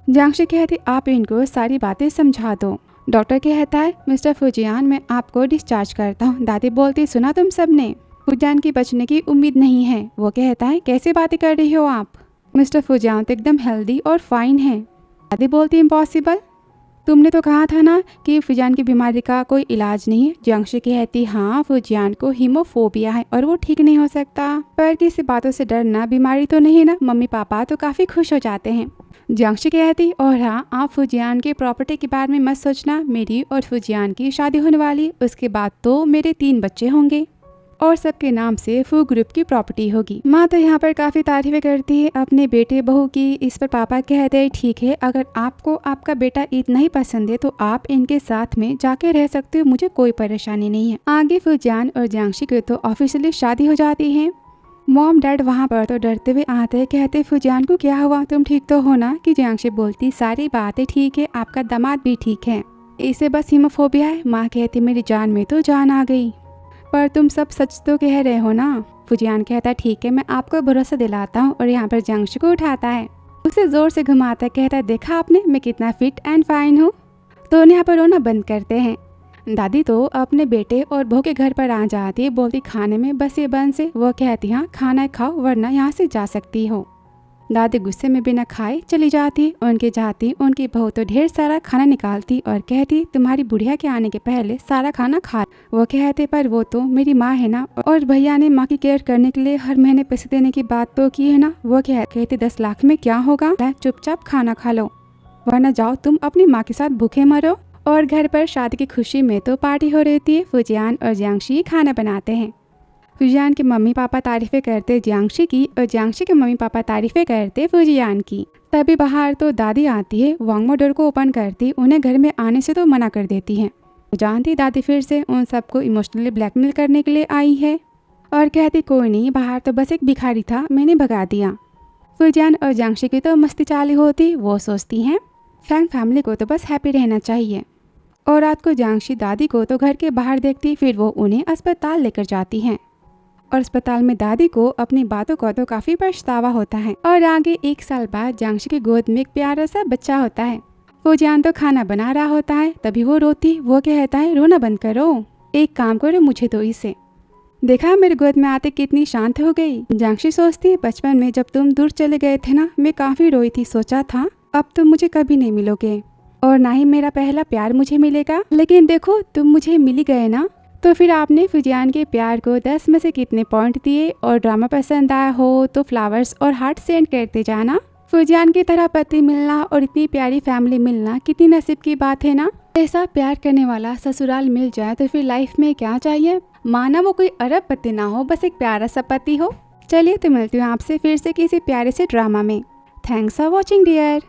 जियांशी कहती आप इनको सारी बातें समझा दो। डॉक्टर कहता है मिस्टर फूजियान मैं आपको डिस्चार्ज करता हूँ। दादी बोलती सुना तुम सबने, फूजियान की बचने की उम्मीद नहीं है। वो कहता है कैसे बातें कर रही हो आप, मिस्टर फूजियान तो एकदम हेल्दी और फाइन है। दादी बोलती इम्पॉसिबल, तुमने तो कहा था ना कि फूजियान की बीमारी का कोई इलाज नहीं है। जियांशी कहती हाँ फूजियान को हीमोफोबिया है और वो ठीक नहीं हो सकता, पर किसी बातों से डरना बीमारी तो नहीं ना। मम्मी पापा तो काफ़ी खुश हो जाते हैं। जियांशी कहती और हाँ आप फूजियान की प्रॉपर्टी के बारे में मत सोचना, मेरी और फूजियान की शादी होने वाली, उसके बाद तो मेरे 3 बच्चे होंगे और सबके नाम से फू ग्रुप की प्रॉपर्टी होगी। माँ तो यहाँ पर काफ़ी तारीफें करती है अपने बेटे बहू की। इस पर पापा कहते हैं ठीक है, अगर आपको आपका बेटा ईद नहीं पसंद है तो आप इनके साथ में जाके रह सकते हो, मुझे कोई परेशानी नहीं है। आगे फूजियान और जियांशी की तो ऑफिशियली शादी हो जाती है। मॉम डैड वहाँ पर तो डरते हुए आते हैं, कहते फूजियान को क्या हुआ, तुम ठीक तो हो ना। कि जियांशी बोलती सारी बातें ठीक है, आपका दामाद भी ठीक है, इसे बस हीमोफोबिया है। माँ कहती मेरी जान में तो जान आ गई, पर तुम सब सच तो कह रहे हो ना। फूजियान कहता ठीक है मैं आपको भरोसा दिलाता हूँ और यहाँ पर जियांशी को उठाता है, उसे जोर से घुमाता, कहता देखा आपने मैं कितना फिट एंड फाइन हूँ। तो यहाँ पर रोना बंद करते हैं। दादी तो अपने बेटे और बहू के घर पर आ जाती है, बोलती खाने में बस ये बंद से। वो कहती हाँ खाना खाओ वरना यहाँ से जा सकती हो। दादी गुस्से में बिना खाए चली जाती। उनके जाती उनकी बहू तो ढेर सारा खाना निकालती और कहती तुम्हारी बुढ़िया के आने के पहले सारा खाना खा। वो कहते पर वो तो मेरी माँ है ना, और भैया ने माँ की केयर करने के लिए हर महीने पैसे देने की बात तो की है ना। वो कहती 10 लाख में क्या होगा, चुपचाप खाना खा लो वरना जाओ तुम अपनी माँ के साथ भूखे मरो। और घर पर शादी की खुशी में तो पार्टी हो रही थी। फूजियान और जियांशी खाना बनाते हैं। फूजियान के मम्मी पापा तारीफें करते जियांशी की और जियांशी के मम्मी पापा तारीफें करते फूजियान की। तभी बाहर तो दादी आती है, वांगमो डोर को ओपन करती, उन्हें घर में आने से तो मना कर देती है। जानती दादी फिर से उन सबको इमोशनली ब्लैकमेल करने के लिए आई है और कहती कोई नहीं, बाहर तो बस एक भिखारी था, मैंने भगा दिया। फूजियान और जियांशी की तो मस्ती चालू होती। वो सोचती हैं फैंग फैमिली को तो बस हैप्पी रहना चाहिए। और रात को जियांशी दादी को तो घर के बाहर देखती, फिर वो उन्हें अस्पताल लेकर जाती हैं और अस्पताल में दादी को अपनी बातों का तो काफी पछतावा होता है। और आगे 1 साल बाद जियांशी की गोद में एक प्यारा सा बच्चा होता है। फूजियान तो खाना बना रहा होता है, तभी वो रोती। वो कहता है रोना बंद करो, एक काम करो मुझे दो इसे। देखा मेरे गोद में आते कितनी शांत हो गई। जियांशी सोचती बचपन में जब तुम दूर चले गए थे ना, मैं काफी रोई थी, सोचा था अब तुम मुझे कभी नहीं मिलोगे और ना ही मेरा पहला प्यार मुझे मिलेगा, लेकिन देखो तुम मुझे मिल ही गए ना। तो फिर आपने फूजियान के प्यार को 10 में से कितने पॉइंट दिए, और ड्रामा पसंद आया हो तो फ्लावर्स और हार्ट सेंड करते जाना। फूजियान की तरह पति मिलना और इतनी प्यारी फैमिली मिलना कितनी नसीब की बात है ना। ऐसा प्यार करने वाला ससुराल मिल जाए तो फिर लाइफ में क्या चाहिए। माना वो कोई अरब पति ना हो, बस एक प्यारा सा पति हो। चलिए तो मिलती हूँ आपसे फिर से किसी प्यारे से ड्रामा में। Thanks for watching dear.